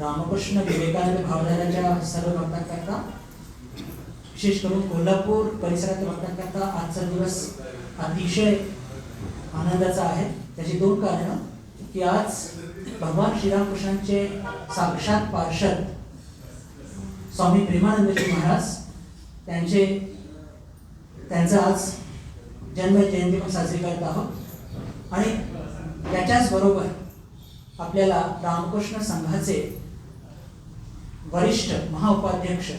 रामकृष्ण विवेकानंद भावनाच्या सर्व भक्तांकरता, विशेष करून कोल्हापूर परिसरातील भक्तांकरता आजचा दिवस अतिशय आनंदाचा आहे. त्याची दोन कारणं की आज भगवान श्रीरामकृष्णांचे साक्षात पार्षद स्वामी प्रेमानंदजी महाराज त्यांचा आज जन्म जयंती पण साजरी करत आहोत. आणि त्याच्याच बरोबर आपल्याला रामकृष्ण संघाचे वरिष्ठ महाउपाध्यक्ष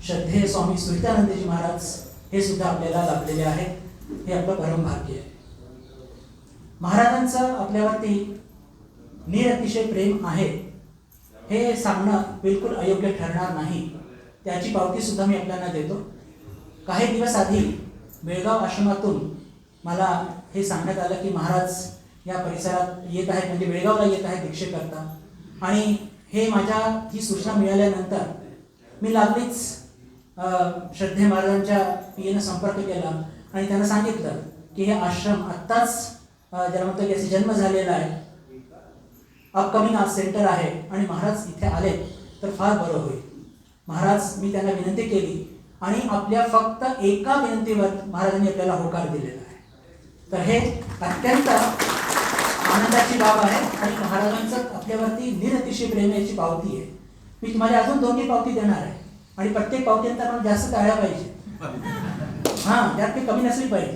श्रद्धेय स्वामी सुरितानंदजी महाराज हे सुद्धा आपल्याला लाभलेले आहेत. हे आपलं परम भाग्य आहे. महाराजांचं आपल्यावरती निरतिशय प्रेम आहे हे सांगणं बिलकुल अयोग्य ठरणार नाही. त्याची पावती सुद्धा मी आपल्याला देतो. काही दिवस आधी बेळगाव आश्रमातून मला हे सांगण्यात आलं की महाराज या परिसरात येत आहेत, म्हणजे बेळगावला येत आहेत दीक्षेकरता. आणि हे ही सूचना मिळाल्यानंतर मी लागलीच श्रद्धेय महाराजांच्या पीएनं संपर्क केला आणि त्यांना सांगितलं की हे आश्रम आत्ताच ज्याला म्हणतो की जन्म झालेला आहे, अपकमिंग आज सेंटर आहे आणि महाराज इथे आले तर फार बरं होईल. महाराज मी त्यांना विनंती केली आणि आपल्या फक्त एका विनंतीवर महाराजांनी आपल्याला होकार दिलेला आहे. तर हे अत्यंत आनंदाची बाब आहे आणि महाराजांचं आपल्यावरती निरतिशय प्रेमाची पावती आहे. मी तुम्हाला अजून दोन्ही पावती देणार आहे आणि प्रत्येक पावतीनंतर आपण जास्त टाळल्या पाहिजे. हां, त्यात ते कमी नसली पाहिजे.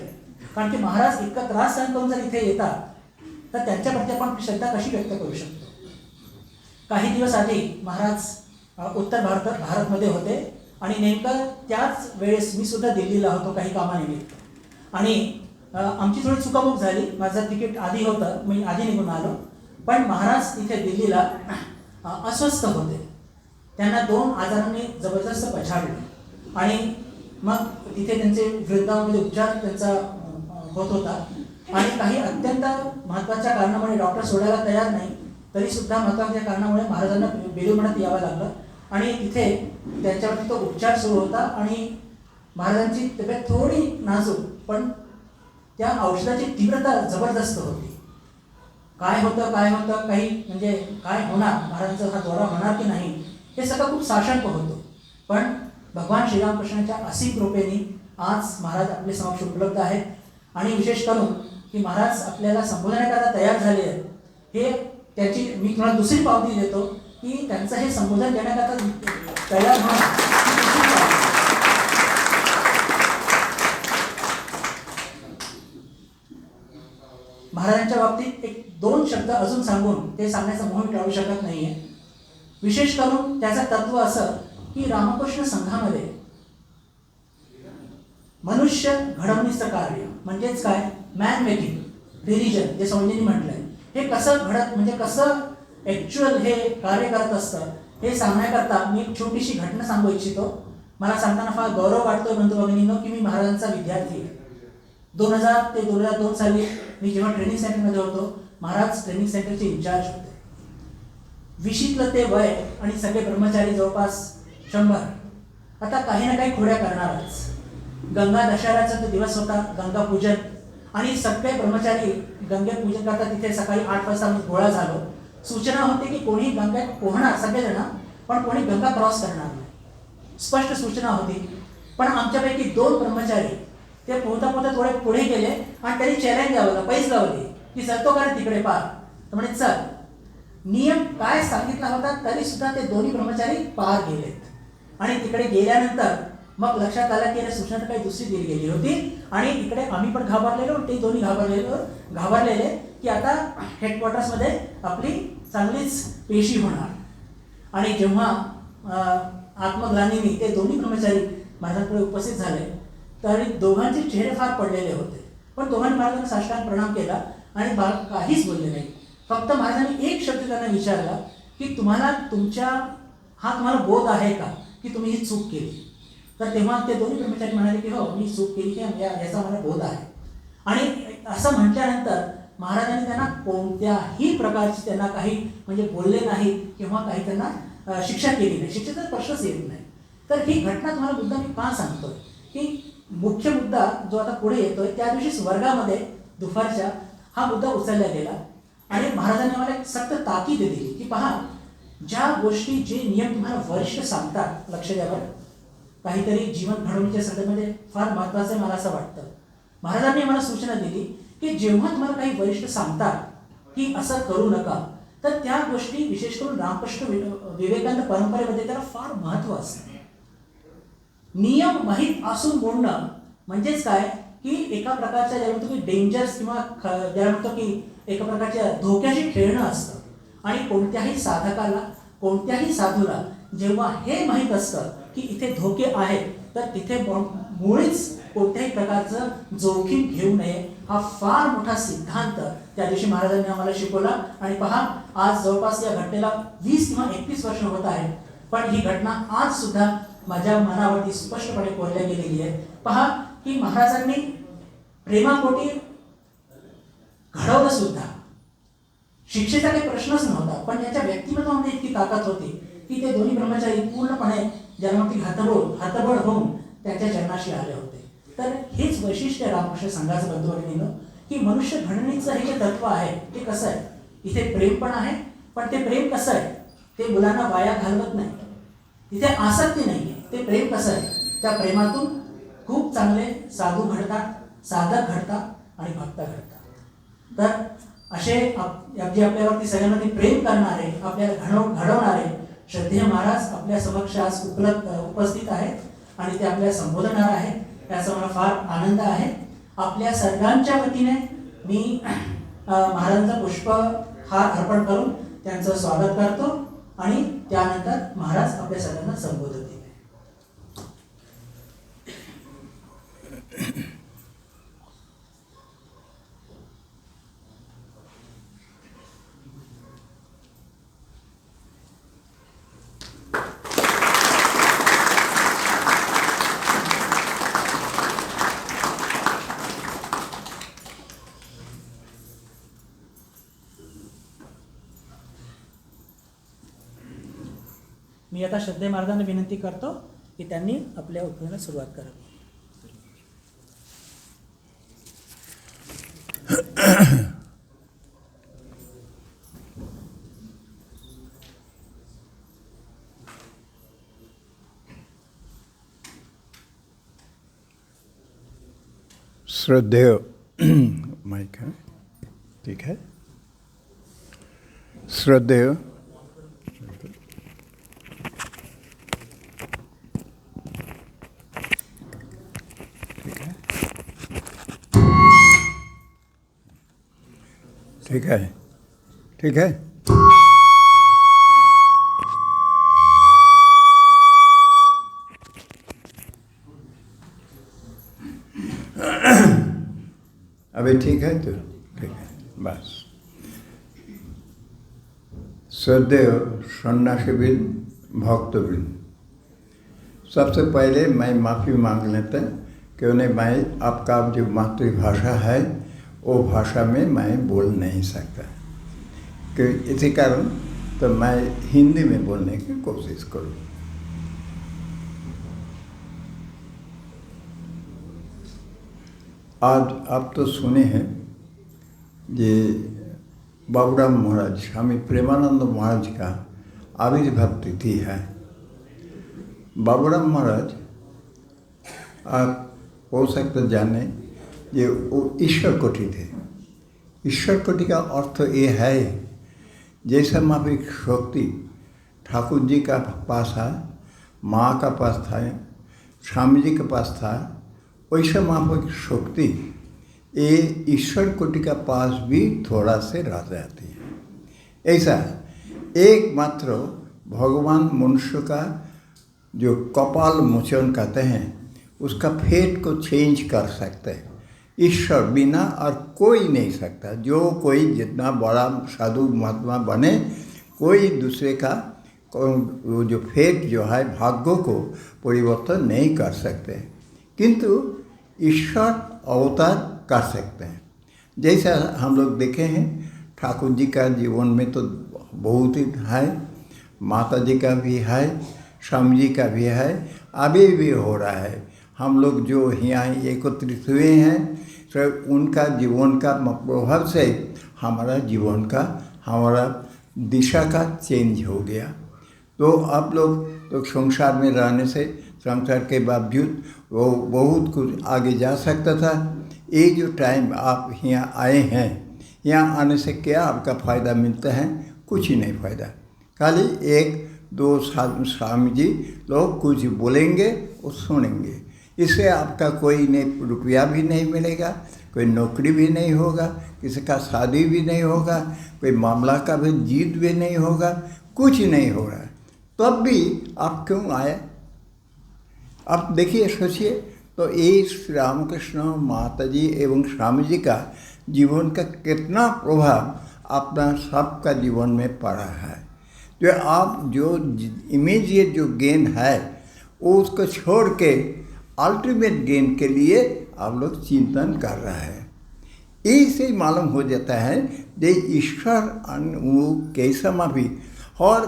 कारण की महाराज इतका त्रास सहन करून जर इथे येतात तर त्यांच्याप्रती आपण श्रद्धा कशी व्यक्त करू शकतो. काही दिवस आधी महाराज उत्तर भारतमध्ये होते आणि नेमकं त्याच वेळेस मी सुद्धा दिल्लीला होतो काही कामानिमित्त. आणि आमची थोडी चुकामुक झाली. माझं तिकीट आधी होतं, मी आधी निघून आलो. पण महाराज इथे दिल्लीला अस्वस्थ होते. त्यांना 2 आजारांनी जबरदस्त पछाडलं आणि मग तिथे त्यांचे वृंदावनमध्ये उपचार त्यांचा होत होता. आणि काही अत्यंत महत्त्वाच्या कारणामुळे डॉक्टर सोडायला तयार नाही, तरी सुद्धा महत्त्वाच्या कारणामुळे महाराजांना बेलूर यावं लागलं आणि तिथे त्यांच्यावरती तो उपचार सुरू होता. आणि महाराजांची तब्येत थोडी नाजूक, पण त्या औषधाची तीव्रता जबरदस्त होती. काय होतं काही म्हणजे काय होणार, महाराजांचा हा दौरा होणार की नाही हे सगळं खूप साशंक होतं. पण भगवान श्रीरामकृष्णांच्या असीम कृपेने आज महाराज आपले समक्ष उपलब्ध आहेत. आणि विशेष करून की महाराज आपल्याला संबोधनाकरता तयार झाले आहेत. हे त्याची मी तुम्हाला दुसरी पावती देतो की त्यांचं हे संबोधन देण्याकरता तयार होणं. महाराजांच्या बाबतीत 1-2 शब्द अजून सांगून ते सांगण्याचा मोह टाळू शकत नाहीये. विशेष करून त्याचं तत्व असं की रामकृष्ण संघामध्ये मनुष्य घडवणीचं कार्य म्हणजेच काय, मॅन मेकिंग रिलिजन जे स्वामींनी म्हटलंय, हे कसं म्हणजे कसं ॲक्च्युअल हे कार्य करत असतं हे सांगण्याकरता मी एक छोटीशी घटना सांगू इच्छितो. मला सांगताना फार गौरव वाटतोय बंधू भगिनींनो की मी महाराजांचा विद्यार्थी आहे. 2000 ते 2002 साली मी जेव्हा ट्रेनिंग सेंटरमध्ये होतो, महाराज ट्रेनिंग सेंटरचे इंचार्ज होते. 20लं ते वय आणि सगळे ब्रह्मचारी जवळपास 100. आता काही ना काही खोड्या करणारच. गंगा दशहऱ्याचा तो दिवस होता, गंगा पूजन, आणि सगळे ब्रह्मचारी गंगे पूजन करता तिथे सकाळी 8 वाजता आम्ही गोळा झालो. सूचना होती की कोणी गंगेत पोहणार सगळेजण, पण कोणी गंगा क्रॉस करणार नाही. स्पष्ट सूचना होती. पण आमच्यापैकी 2 ब्रह्मचारी ते पोहता थोडे पुढे गेले आणि त्यांनी चॅलेंज लावलं, पैस लावली की चलतो का रे तिकडे पार. तर म्हणे चल. नियम काय सांगितला होता तरी सुद्धा ते दोन्ही ब्रह्मचारी पार गेलेत. आणि तिकडे गेल्यानंतर मग लक्षात आलं की सूचना काही दुसरी दिली गेली होती. आणि इकडे आम्ही पण घाबरलेलो, ते दोन्ही घाबरलेले की आता हेडक्वार्टर्समध्ये आपली चांगलीच पेशी होणार. आणि जेव्हा आत्मग्लानीने ते दोन्ही ब्रह्मचारी महाराजांकडे उपस्थित झाले तरी दोघांचे चेहरे फार पडलेले होते. पण दोघांनी महाराजांना साष्टांग प्रणाम केला आणि काहीच बोलले नाही. फक्त महाराजांनी एक शब्द त्यांना विचारला की तुम्हाला बोध आहे का की तुम्ही ही चूक केली. तर तेव्हा ते दोन्ही ब्रह्मचारी म्हणाले की हो, मी चूक केली की याचा मला बोध आहे. आणि असं म्हटल्यानंतर महाराजांनी त्यांना कोणत्याही प्रकारची त्यांना काही म्हणजे बोलले नाही किंवा काही त्यांना शिक्षा केली नाही. शिक्षेचा प्रश्नच येत नाही. तर ही घटना तुम्हाला मुद्दा मी का सांगतोय की मुख्य मुद्दा जो आता पुढे येतोय त्या दिवशी वर्गामध्ये दुपारच्या हा मुद्दा उचलला गेला आणि महाराजांनी आम्हाला एक सक्त ताकीद दिली की पहा, ज्या गोष्टी, जे नियम तुम्हाला वरिष्ठ सांगतात, लक्ष द्या बरं, काहीतरी जीवन घडवण्याच्या संदर्भामध्ये फार महत्त्वाचं आहे मला असं वाटतं. महाराजांनी मला सूचना दिली की जेव्हा तुम्हाला काही वरिष्ठ सांगतात की असं करू नका, तर त्या गोष्टी विशेष करून रामकृष्ण विवेकानंद परंपरेमध्ये त्याला फार महत्त्व असतं. नियम माहीत असून बोलणं म्हणजेच काय की एका प्रकारच्या ज्याला म्हणतो की डेंजर्स किंवा ज्याला म्हणतो की एका प्रकारच्या धोक्याशी खेळणं असतं. आणि कोणत्याही साधकाला, कोणत्याही साधूला जेव्हा हे माहीत असतं की इथे धोके आहेत, तर तिथे मुळीच कोणत्याही प्रकारचं जोखीम घेऊ नये, हा फार मोठा सिद्धांत त्या दिवशी महाराजांनी आम्हाला शिकवला. आणि पहा, आज जवळपास या घटनेला 20 किंवा 21 वर्ष होत आहेत, पण ही घटना आज सुद्धा माझ्या मनावरती स्पष्टपणे कोरल्या गेलेली आहे. पहा की महाराजांनी प्रेमापोटी घडवलं सुद्धा, शिक्षेचा काही प्रश्नच नव्हता, पण त्याच्या व्यक्तिमत्वामध्ये इतकी ताकद होती की ते दोन्ही ब्रह्मचारी पूर्णपणे जन्माती हतबळ होऊन त्यांच्या चरणाशी आले होते. तर हेच वैशिष्ट्य रामकृष्ण संघाचं बंधू भगिनींनो, की मनुष्य घडणीचं हे जे तत्व आहे ते कसं आहे, इथे प्रेम पण आहे, पण ते प्रेम कसं आहे, ते मुलांना वाया घालवत नाही, तिथे आसक्ती नाही आहे. ते प्रेम कसं आहे, त्या प्रेमातून खूप चांगले साधू घडतात, साधक घडतात आणि भक्त घडतात. तर असे जे आपल्यावरती सगळ्यांमध्ये प्रेम करणारे, आपल्याला घडवणारे श्रद्धेय महाराज आपल्या समक्ष आज उपस्थित आहेत आणि ते आपल्याला संबोधणार आहेत. याचा मला फार आनंद आहे. आपल्या सर्वांच्या वतीने मी महाराजांचा पुष्पहार अर्पण करून त्यांचं स्वागत करतो आणि त्यानंतर महाराज आपल्या सर्वांना संबोधित केले. मी आता श्रद्धेय महाराजांना विनंती करतो की त्यांनी आपल्या उद्बोधनाला सुरुवात करावी. श्रद्धेय माइक है, ठीक है. श्रद्धेय ठीक है, ठीक है. अभी ठीक है तो ठीक है बस. श्रद्धेय सन्यासीवृंद, भक्तवृंद, सबसे पहले मैं माफ़ी मांग लेता क्यों नहीं, मैं आपका जो मातृभाषा है वो भाषा में मैं बोल नहीं सकता, कि इसी कारण तो मैं हिंदी में बोलने की कोशिश करूँ. आज आप तो सुने हैं ये बाबूराम महाराज, स्वामी प्रेमानंद महाराज का आविर्भाव तिथि है. बाबूराम महाराज आप हो सकते जाने ये वो ईश्वर कोटि थे. ईश्वर कोटि का अर्थ ये है जैसा माफिक शक्ति ठाकुर जी का पास है, माँ का पास था, स्वामी जी के पास था, वैसा माफिक शक्ति ये ईश्वर कोटि का पास भी थोड़ा से रह जाती है. ऐसा एकमात्र भगवान मनुष्य का जो कपाल मोचन कहते हैं उसका फेट को चेंज कर सकते हैं. ईश्वर बिना और कोई नहीं सकता. जो कोई जितना बड़ा साधु महात्मा बने, कोई दूसरे का वो जो फेट जो है भाग्यों को परिवर्तन नहीं कर सकते, किंतु ईश्वर अवतार कर सकते हैं. जैसा हम लोग देखे हैं ठाकुर जी का जीवन में तो बहुत ही है, माता जी का भी है, स्वामी जी का भी है, अभी भी हो रहा है. हम लोग जो यहाँ एकत्रित हुए हैं तो उनका जीवन का प्रभाव से हमारा जीवन का, हमारा दिशा का चेंज हो गया। तो आप लोग तो संसार में रहने से संसार के बावजूद वो बहुत कुछ आगे जा सकता था। ये जो टाइम आप यहाँ आए हैं, यहाँ आने से क्या आपका फ़ायदा मिलता है? कुछ ही नहीं फ़ायदा। खाली एक दो स्वामी जी लोग कुछ बोलेंगे और सुनेंगे, इससे आपका कोई नहीं रुपया भी नहीं मिलेगा, कोई नौकरी भी नहीं होगा, किसी का शादी भी नहीं होगा, कोई मामला का भी जीत भी नहीं होगा, कुछ नहीं हो रहा है। तब भी आप क्यों आए? आप देखिए, सोचिए। तो ये श्री रामकृष्ण माता जी एवं स्वामी जी का जीवन का कितना प्रभाव अपना सबका जीवन में पड़ा है। जो आप जो इमीडिएट जो गेन है वो उसको छोड़ के अल्टीमेट गेन के लिए आप लोग चिंतन कर रहे हैं। इससे मालूम हो जाता है कि ईश्वर वो कैसा भी और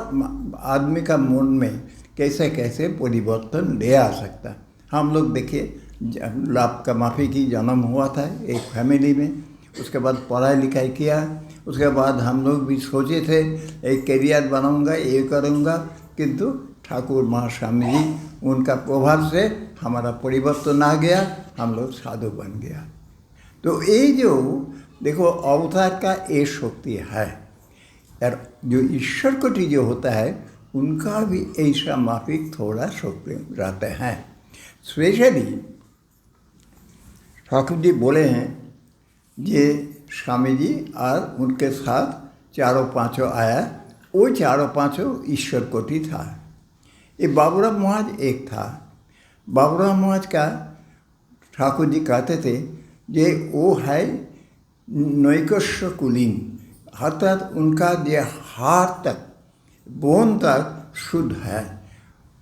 आदमी का मन में कैसे कैसे परिवर्तन ले आ सकता। हम लोग देखिए, लाभ का माफ़ी की जन्म हुआ था एक फैमिली में, उसके बाद पढ़ाई लिखाई किया, उसके बाद हम लोग भी सोचे थे एक करियर बनाऊंगा, ये करूंगा, किंतु ठाकुर महास्वामी जी उनका प्रभाव से हमारा परिवर्तन आ गया, हम लोग साधु बन गया। तो ये जो देखो अवतार का ये शक्ति है, और जो ईश्वर कोटि जो होता है उनका भी ऐसा माफिक थोड़ा शक्ति रहते हैं। स्पेशली ठाकुर जी बोले हैं ये स्वामी जी और उनके साथ चारों पांचों आया, वो चारों पांचों ईश्वर कोटि था। ये बाबूराम महाराज एक था। बाबूराम महाराज का ठाकुर जी कहते थे ये वो है नैकस्य कुलीन, अर्थात उनका ये हाथ तक बोन तक शुद्ध है,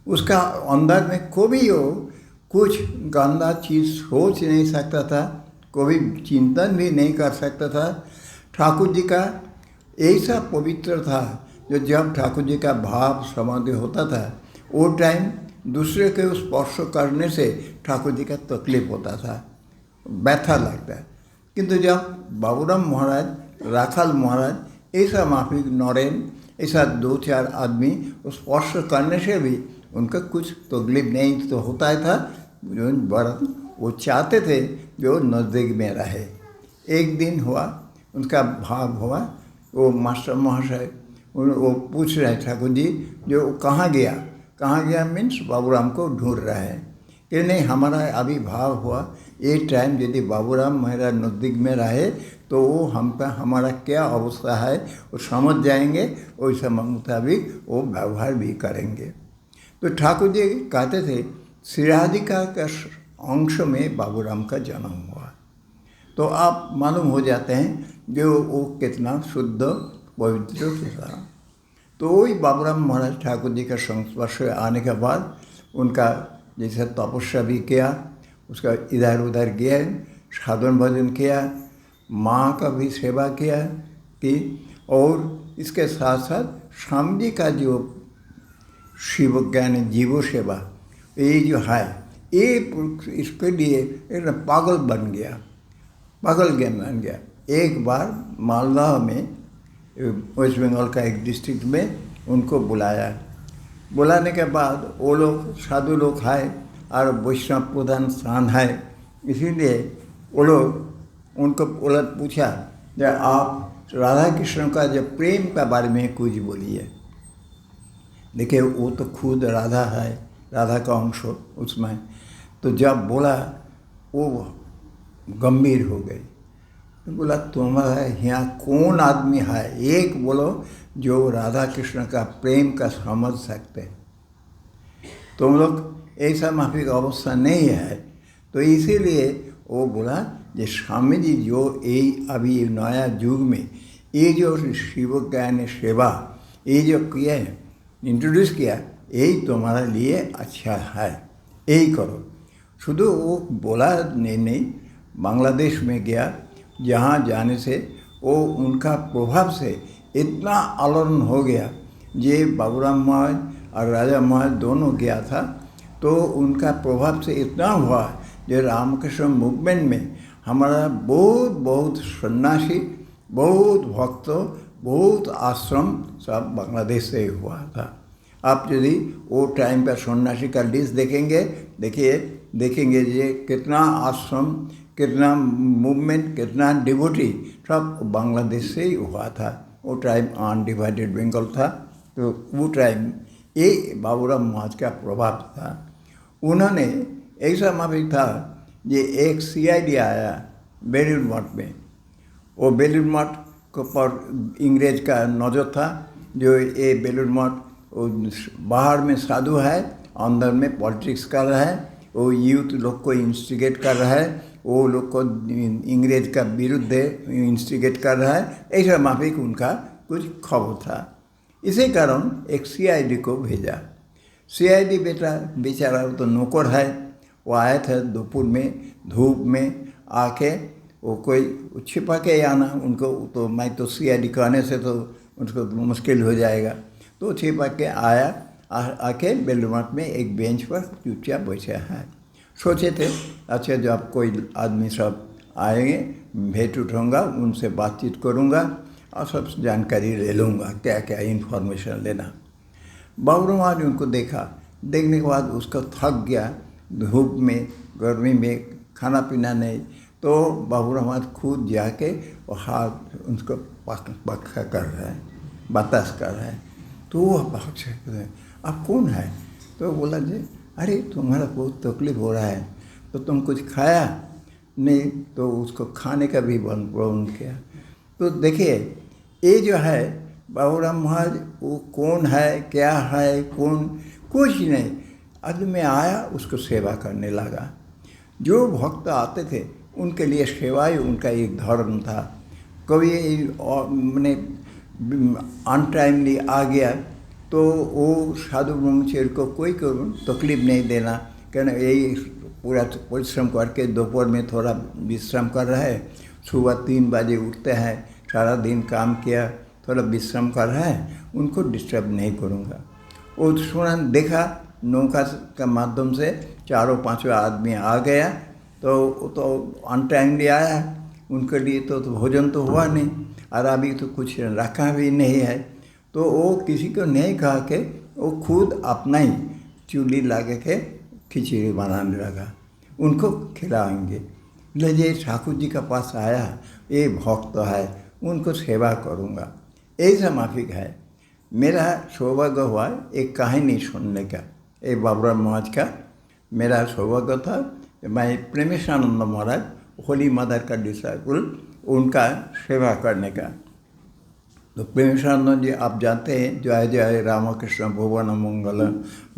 उसका अंदर में कोई हो कुछ गंदा चीज़ सोच नहीं सकता था, कोई चिंतन भी नहीं कर सकता था। ठाकुर जी का ऐसा पवित्र था जो जब ठाकुर जी का भाव समाधि होता था वो टाइम दूसरे के स्पर्श करने से ठाकुर जी का तकलीफ होता था, व्यथा लगता है। किंतु जब बाबूराम महाराज, राखाल महाराज ऐसा माफिक नरेन, ऐसा दो चार आदमी स्पर्श करने से भी उनका कुछ तकलीफ नहीं तो होता था। जो बड़ा वो चाहते थे जो नज़दीक में रहे। एक दिन हुआ, उनका भाव हुआ, वो मास्टर महाशय वो पूछ रहे ठाकुर जी जो कहाँ गया मीन्स बाबूराम को ढूंढ रहे हैं कि नहीं, हमारा अभी भाव हुआ, ये टाइम यदि बाबूराम मेरा नज़दीक में रहे तो वो हमका हमारा क्या अवस्था है वो समझ जाएंगे, वैसे मुताबिक वो व्यवहार भी करेंगे। तो ठाकुर जी कहते थे श्रीराधिका का अंश में बाबूराम का जन्म हुआ। तो आप मालूम हो जाते हैं जो वो कितना शुद्ध पवित्र था। तो वही बाबूराम महाराज ठाकुर जी का संस्पर्श आने के बाद उनका जैसे तपस्या भी किया, उसका इधर उधर गया, साधन भजन किया, माँ का भी सेवा किया कि, और इसके साथ साथ स्वामी जी का जो शिव ज्ञान जीवो सेवा ये जो है ये इसके लिए एक पागल बन गया, पागल ज्ञान बन गया। एक बार मालदा में वेस्ट बंगाल का एक डिस्ट्रिक्ट में उनको बुलाने के बाद वो लोग साधु लोग हैं और वैष्णव प्रधान स्थान है, इसीलिए वो लोग उनको पूछा जब आप राधा कृष्ण का जब प्रेम के बारे में कुछ बोलिए। देखिए वो तो खुद राधा है, राधा का अंश उसमें। तो जब बोला वो गंभीर हो गई, तो बोला तुम्हारा यहाँ कौन आदमी है, एक बोलो जो राधा कृष्ण का प्रेम का समझ सकते, तुम लोग ऐसा माफिक अवस्था नहीं है। तो इसीलिए वो बोला ये स्वामी जी जो ये अभी नया युग में ये जो शिव ज्ञान सेवा ये जो किया है, इंट्रोड्यूस किया, यही तुम्हारे लिए अच्छा है, यही करो। शुद्ध वो बोला नहीं, बांग्लादेश में गया, जहाँ जाने से वो उनका प्रभाव से इतना आलोड़न हो गया। ये बाबूराम महाराज और राजा महाराज दोनों गया था, तो उनका प्रभाव से इतना हुआ जो रामकृष्ण मूवमेंट में हमारा बहुत सन्यासी, बहुत भक्त, बहुत आश्रम सब बांग्लादेश से ही हुआ था। आप यदि वो टाइम पर सन्यासी का लिस्ट देखेंगे, देखेंगे ये कितना आश्रम, कितना मूवमेंट, कितना डिवोटी, सब बांग्लादेश से ही हुआ था। वो टाइम अनडिवाइडेड बंगाल था। तो वो टाइम ये बाबूराम महाराज का प्रभाव था। उन्होंने ऐसा माफिक था, ये एक CID आया बेलूर मठ में। वो बेलूर मठ को पर इंग्रेज का नज़र था, जो ये बेलूर मठ बाहर में साधु है, अंदर में पॉलिटिक्स कर रहा है, वो यूथ लोग को इंस्टिगेट कर रहा है, वो लोग को इंग्रेज का विरुद्ध इंस्टिगेट कर रहा है, ऐसा माफिक उनका कुछ खबर था। इसी कारण एक CID को भेजा। CID बेचारा तो नौकर है, वो आए थे दोपहर में धूप में आके, वो कोई छिपा के आना उनको, तो मैं तो CID कहने से तो उसको मुश्किल हो जाएगा। तो छिपा के आया, आके बेलूर मठ में एक बेंच पर चुपचाप बैठा है। सोचे थे अच्छा जब कोई आदमी सब आएंगे भेंट उठाऊँगा, उनसे बातचीत करूँगा और सब जानकारी ले लूँगा, क्या क्या इन्फॉर्मेशन लेना। बाबूराम महाराज उनको देखा, देखने के बाद उसका थक गया, धूप में गर्मी में खाना पीना नहीं, तो बाबूराम महाराज खुद जाके और हाथ उनको पक्का कर रहा है, बतास कर रहा है। तो वो आप कौन है? तो बोला जी अरे तुम्हारा बहुत तकलीफ हो रहा है, तो तुम कुछ खाया नहीं? तो उसको खाने का भी बंद किया। तो देखिए ये जो है बाबूराम महाराज, वो कौन है, क्या है, कौन, कुछ नहीं, आदमी आया उसको सेवा करने लगा। जो भक्त आते थे उनके लिए सेवा ही उनका एक धर्म था। कभी मैंने अनटाइमली आ गया तो वो साधु ब्रह्मचारी को कोई तकलीफ नहीं देना, कहना यही पूरा परिश्रम करके दोपहर में थोड़ा विश्राम कर रहा है, सुबह 3 बजे उठते हैं, सारा दिन काम किया, थोड़ा विश्राम कर रहा है, उनको डिस्टर्ब नहीं करूँगा। वो सुना, देखा नौका का माध्यम से 4-5 आदमी आ गया, तो अनटाइमली आया, उनके लिए तो भोजन तो हुआ नहीं, और अभी तो कुछ रखा भी नहीं है। तो वो किसी को नहीं कहा के वो खुद अपना ही चूल्ही लगा के खिचड़ी बनाने लगा, उनको खिलाएंगे। ले ठाकुर जी के पास आया, ये भक्त है, उनको सेवा करूँगा, ऐसा माफिक है। मेरा सौभाग्य हुआ एक कहानी सुनने का, एक बाबूराम महाराज का मेरा सौभाग्य था। मैं प्रेमेशानंद महाराज होली मदर का डिसाइपल, उनका सेवा करने का। तो प्रेमेशानंद जी आप जानते हैं, जय जय रामकृष्ण भुवन मंगल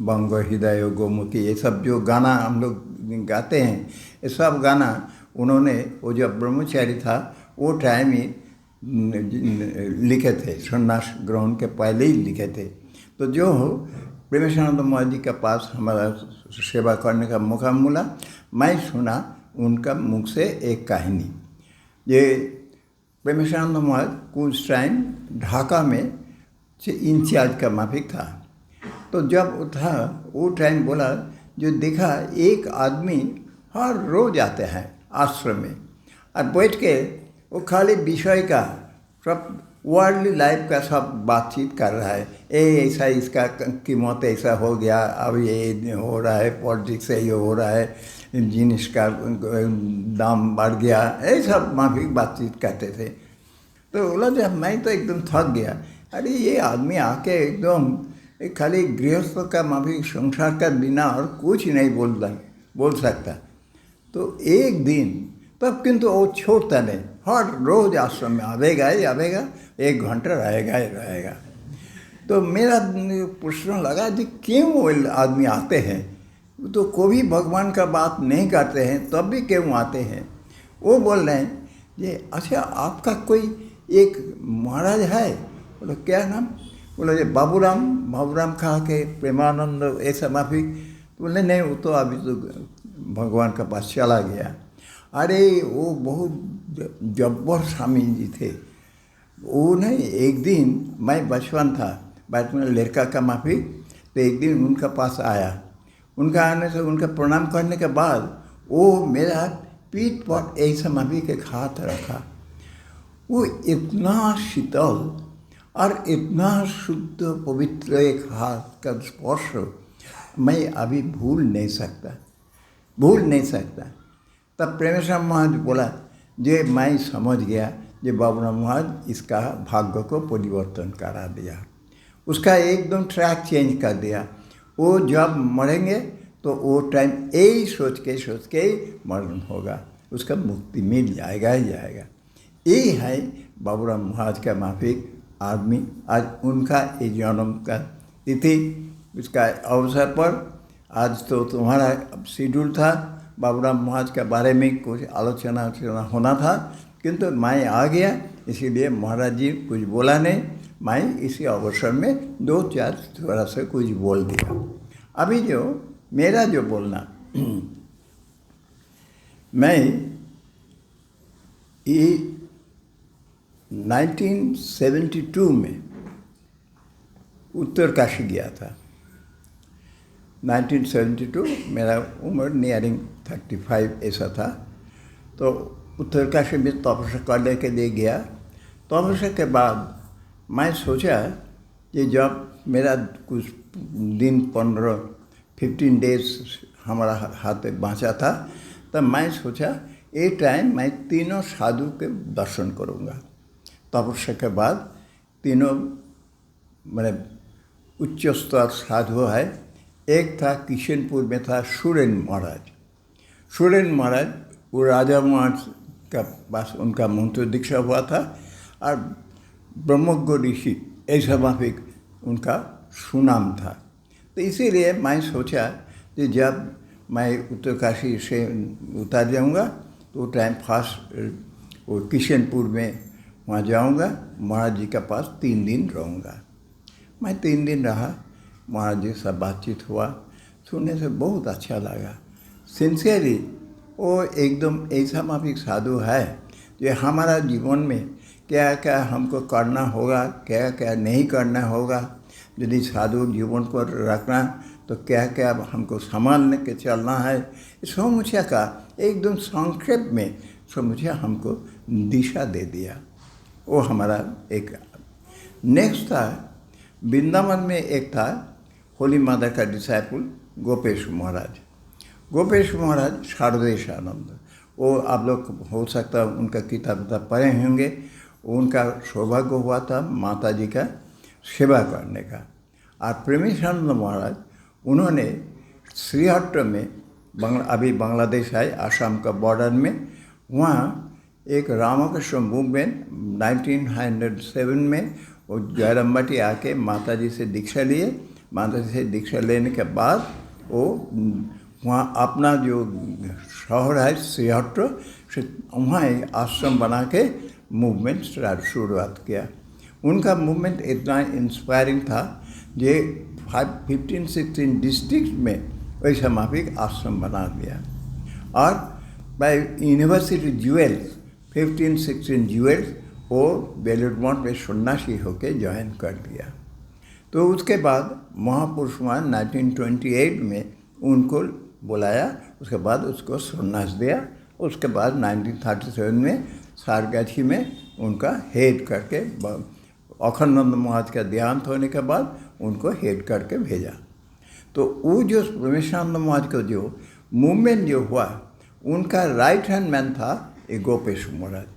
बंग हृदय गोमुखी, ये सब जो गाना हम लोग गाते हैं, ये सब गाना उन्होंने, वो जब ब्रह्मचारी था वो टाइम ही लिखे थे, सन्यास ग्रहण के पहले ही लिखे थे। तो जो प्रेमेशानंद महाराज जी के पास हमारा सेवा करने का मौका मिला, मैं सुना उनका मुख से एक कहानी। ये प्रेमेशानंद महाराज कुछ टाइम ढाका में से इंचार्ज का माफिक था। तो जब वो था वो टाइम बोला, जो देखा एक आदमी हर रोज आते हैं आश्रम में और बैठ के वो खाली विषय का सब वर्ल्डली लाइफ का सब बातचीत कर रहा है। ऐसा इसका कीमत ऐसा हो गया, अब ये हो रहा है, पॉलिटिक्स से ये हो रहा है, जिनिस का दाम बढ़ गया, ये सब माफिक बातचीत करते थे। तो बोला जब मैं तो एकदम थक गया, अरे ये आदमी आके एकदम खाली गृहस्थ का माफिक संसार का बिना और कुछ नहीं बोल सकता। तो एक दिन तब किंतु वो छोड़ता नहीं, हर रोज आश्रम में आवेगा ही आवेगा, 1 घंटा रहेगा ही रहेगा। तो मेरा प्रश्न लगा कि क्यों वो आदमी आते हैं, तो कभी भगवान का बात नहीं करते हैं, तब भी क्यों आते हैं? वो बोल रहे हैं ये अच्छा आपका कोई एक महाराज है? बोले क्या नाम? बोले ये बाबूराम खा के प्रेमानंद ऐसा माफिक। बोले नहीं, वो तो अभी तो भगवान के पास चला गया। अरे वो बहुत जब्बर स्वामी जी थे। वो नहीं, एक दिन मैं बचपन लड़का का माफिक, तो एक दिन उनका पास आया। उनका आने से उनका प्रणाम करने के बाद वो मेरा पीठ पर ऐसा माफिक एक हाथ रखा। वो इतना शीतल और इतना शुद्ध पवित्र एक हाथ का स्पर्श मैं अभी भूल नहीं सकता। तब प्रेमेश्वर महाराज बोला जे मैं समझ गया जे बाबूराम महाराज इसका भाग्य को परिवर्तन करा दिया, उसका एकदम ट्रैक चेंज कर दिया। वो जब मरेंगे तो वो टाइम यही सोच के मरण होगा, उसका मुक्ति मिल जाएगा ही जाएगा। यही है बाबूराम महाराज का माफिक आदमी। आज उनका ये जन्म का तिथि, इसका अवसर पर आज तो तुम्हारा शेड्यूल था बाबूराम महाराज के बारे में कुछ आलोचना होना था, किंतु मैं आ गया, इसीलिए महाराज जी कुछ बोला नहीं। मैं इसी अवसर में 2-4 थोड़ा सा कुछ बोल दिया। अभी जो मेरा जो बोलना मैं ये 1972 में उत्तर काशी गया था। 1972 मेरा उम्र नियरिंग 35 ऐसा था। तो उत्तर काशी में तपस्या करने के लिए गया। तपस्या के बाद मैं सोचा कि जब मेरा कुछ दिन 15 डेज हमारा हाथ में बाँचा था, तब मैं सोचा ये टाइम मैं तीनों साधु के दर्शन करूँगा। तपस्या के बाद तीनों मैंने उच्च स्तर साधु है। एक था किशनपुर में था सुरेन महाराज, वो राजा महाराज का पास उनका मंत्र दीक्षा हुआ था, और ब्रह्मज्ञ ऋषि ऐसा माफिक उनका सुनाम था। तो इसीलिए मैं सोचा कि जब मैं उत्तर काशी से उतर जाऊंगा तो टाइम फास्ट वो किशनपुर में वहाँ जाऊंगा, महाराज जी के पास 3 दिन रहूँगा। मैं 3 दिन रहा, महाराज जी से बातचीत हुआ, सुनने से बहुत अच्छा लगा। सिंसियरली वो एकदम ऐसा माफिक साधु है जो हमारा जीवन में क्या क्या हमको करना होगा, क्या क्या नहीं करना होगा, यदि साधु जीवन को रखना तो क्या क्या हमको संभालने के चलना है, समूचा का एकदम संक्षेप में समूचा हमको दिशा दे दिया। वो हमारा एक। नेक्स्ट था वृंदावन में एक था होली मदर का डिसाइपल गोपेश महाराज शारदेश आनंद। वो आप लोग हो सकता है उनका किताब पढ़े होंगे। उनका सौभाग्य हुआ था माता जी का सेवा करने का। और प्रेमेशानंद महाराज उन्होंने श्रीहट्ट में अभी बांग्लादेश है, आसाम का बॉर्डर में, वहाँ एक रामकृष्ण मूवमेंट 1907 में वो जयरामबाटी आके माता जी से दीक्षा लिए। माता जी से दीक्षा लेने के बाद वो वहाँ अपना जो शहर है श्रीहट्ट, वहाँ एक आश्रम बना के मूवमेंट शुरुआत किया। उनका मूवमेंट इतना इंस्पायरिंग था जे 15-16 डिस्ट्रिक्ट में वैसा माफिक आश्रम बना दिया। और बाय यूनिवर्सिटी ज्वेल्स 15-16 ज्वेल्स वो बेलूर मठ में सन्यासी होके ज्वाइन कर दिया। तो उसके बाद महापुरुष 1928 में उनको बुलाया, उसके बाद उसको सन्यास दिया। उसके बाद 1937 में सारगाछी में उनका हेड करके, अखंडानंद महाराज का देहांत होने के बाद उनको हेड करके भेजा। तो वो जो प्रेमेशानंद महाराज का जो मूवमेंट जो हुआ, उनका राइट हैंड मैन था ये गोपेश महाराज।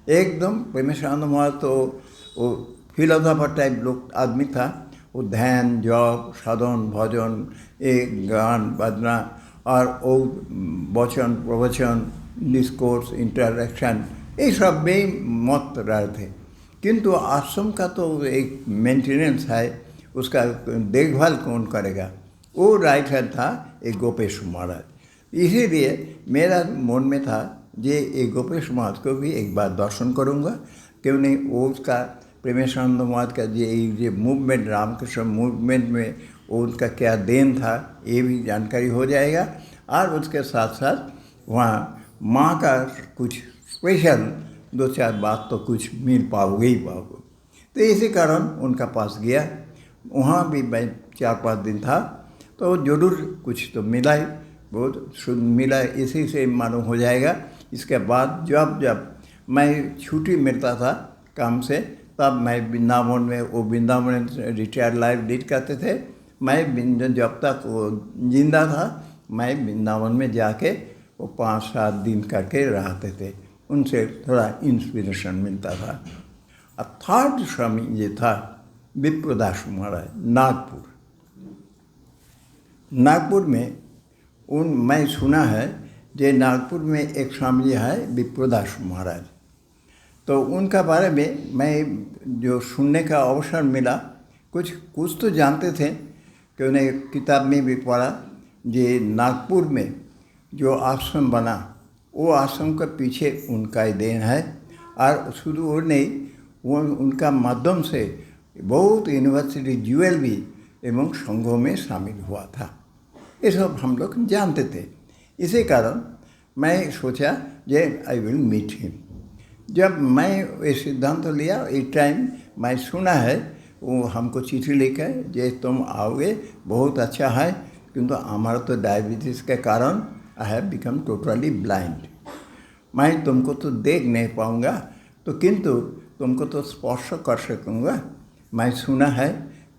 एकदम प्रेमेशानंद महाराज तो वो फिलोसोफर टाइप लोग आदमी था। वो ध्यान, जप, साधन, भजन, एक गान बजना और वो वचन, प्रवचन, डिस्कोर्स, इंटरेक्शन, ये सब में मत रहे थे। किंतु आश्रम का तो एक मेंटेनेंस है, उसका देखभाल कौन करेगा, वो राइट हैंड था एक गोपेश महाराज। इसीलिए मेरा मन में था जे एक गोपेश महाराज को भी एक बार दर्शन करूँगा, क्यों नहीं। वो उसका प्रेमेशानंद महाराज का ये मूवमेंट, रामकृष्ण मूवमेंट में वो उनका क्या देन था ये भी जानकारी हो जाएगा। और उसके साथ साथ वहाँ माँ का कुछ स्पेशल 2-4 बात तो कुछ मिल पाओगे ही पाओगे। तो इसी कारण उनका पास गया। वहाँ भी मैं 4-5 दिन था, तो जरूर कुछ तो मिला ही, बहुत मिला। इसी से मालूम हो जाएगा। इसके बाद जब मैं छुट्टी मिलता था काम से, तब मैं वृंदावन में, वो वृंदावन रिटायर्ड लाइफ लीड करते थे। मैं जब तक वो जिंदा था मैं वृंदावन में जाके वो 5-7 दिन करके रहते थे, उनसे थोड़ा इंस्पिरेशन मिलता था। अब थर्ड स्वामी ये था विप्रदास महाराज, नागपुर। नागपुर में मैं सुना है जे नागपुर में एक स्वामी जी है विप्रदास महाराज। तो उनका बारे में मैं जो सुनने का अवसर मिला, कुछ तो जानते थे कि उन्हें किताब में भी पढ़ा। जे नागपुर में जो आश्रम बना वो आश्रम के पीछे उनका ही देन है, और शुरू वो नहीं, वो उनका माध्यम से बहुत यूनिवर्सिटी ज्वेल भी एवं संघों में शामिल हुआ था। ये सब हम लोग जानते थे। इसी कारण मैं सोचा जे आई विल मीट हिम। जब मैं ये सिद्धांत लिया, एक टाइम मैं सुना है वो हमको चिट्ठी लिखे जे तुम आओगे बहुत अच्छा है, किंतु हमारा तो डायबिटीज़ के कारण I have become totally blind. मैं तुमको तो देख नहीं पाऊँगा, तो किंतु तुमको तो स्पर्श कर सकूँगा। मैं सुना है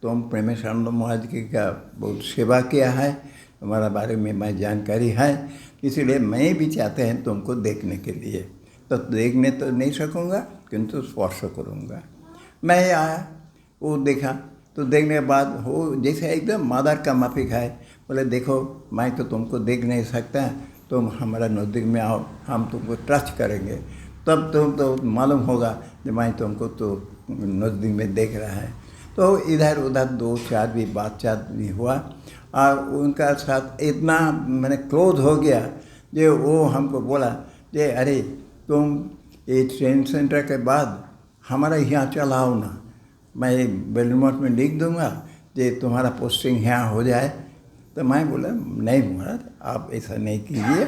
तुम प्रेमानंद महाराज की का बहुत सेवा किया है, तुम्हारा बारे में मैं जानकारी है, इसीलिए मैं भी चाहते हैं तुमको देखने के लिए। तो देखने तो नहीं सकूँगा किंतु स्पर्श करूँगा। मैं आया, वो देखा, तो देखने के बाद वो जैसे एकदम मदर का माफिक है। बोले देखो मैं तो तुमको देख नहीं सकता, तुम हमारा नज़दीक में आओ, हम तुमको टच करेंगे, तब तुम तो मालूम होगा कि मैं तुमको तो नज़दीक में देख रहा है। तो इधर उधर 2-4 भी बातचीत भी हुआ, और उनका साथ इतना मैंने क्लोज हो गया जो वो हमको बोला जे अरे तुम ये ट्रेन सेंटर के बाद हमारा यहाँ चलाओ ना, मैं बेलूर में लिख दूँगा जे तुम्हारा पोस्टिंग यहाँ हो जाए। तो मैं बोला नहीं महाराज, आप ऐसा नहीं कीजिए,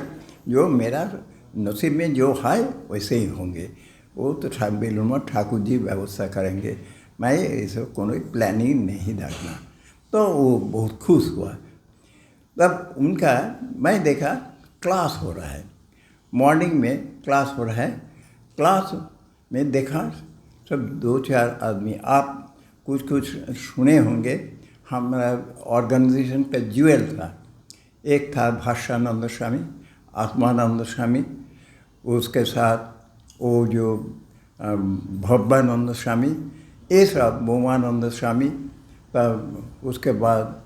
जो मेरा नसीब में जो है वैसे ही होंगे, वो तो बेलूर ठाकुर जी व्यवस्था करेंगे, मैं ऐसा कोई प्लानिंग नहीं रखना। तो वो बहुत खुश हुआ। तब उनका मैं देखा क्लास हो रहा है, मॉर्निंग में क्लास हो रहा है। क्लास में देखा सब 2-4 आदमी, आप कुछ सुने होंगे, हमारा ऑर्गेनाइजेशन का ज्वेल था। एक था भाष्यानंद स्वामी, आत्मानंद स्वामी, उसके साथ वो जो भव्यानंद स्वामी, ये सब बोमानंद स्वामी, तब उसके बाद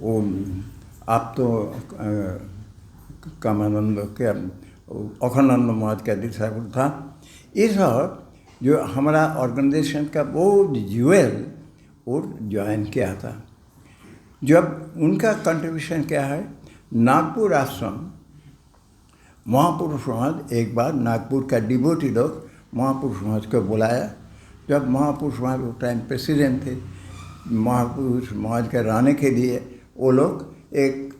वो आप तो कामानंद के अखंडानंद महाराज का डिसाइपल था। ये सब जो हमारा ऑर्गेनाइजेशन का वो ज्वेल वो ज्वाइन किया था। जब उनका कंट्रीब्यूशन क्या है, नागपुर आश्रम, महापुरुष समाज एक बार नागपुर का डिवोटी लोग महापुरुष समाज को बुलाया। जब महापुरुष समाज वो टाइम प्रेसिडेंट थे, महापुरुष समाज के रहने के लिए वो लोग एक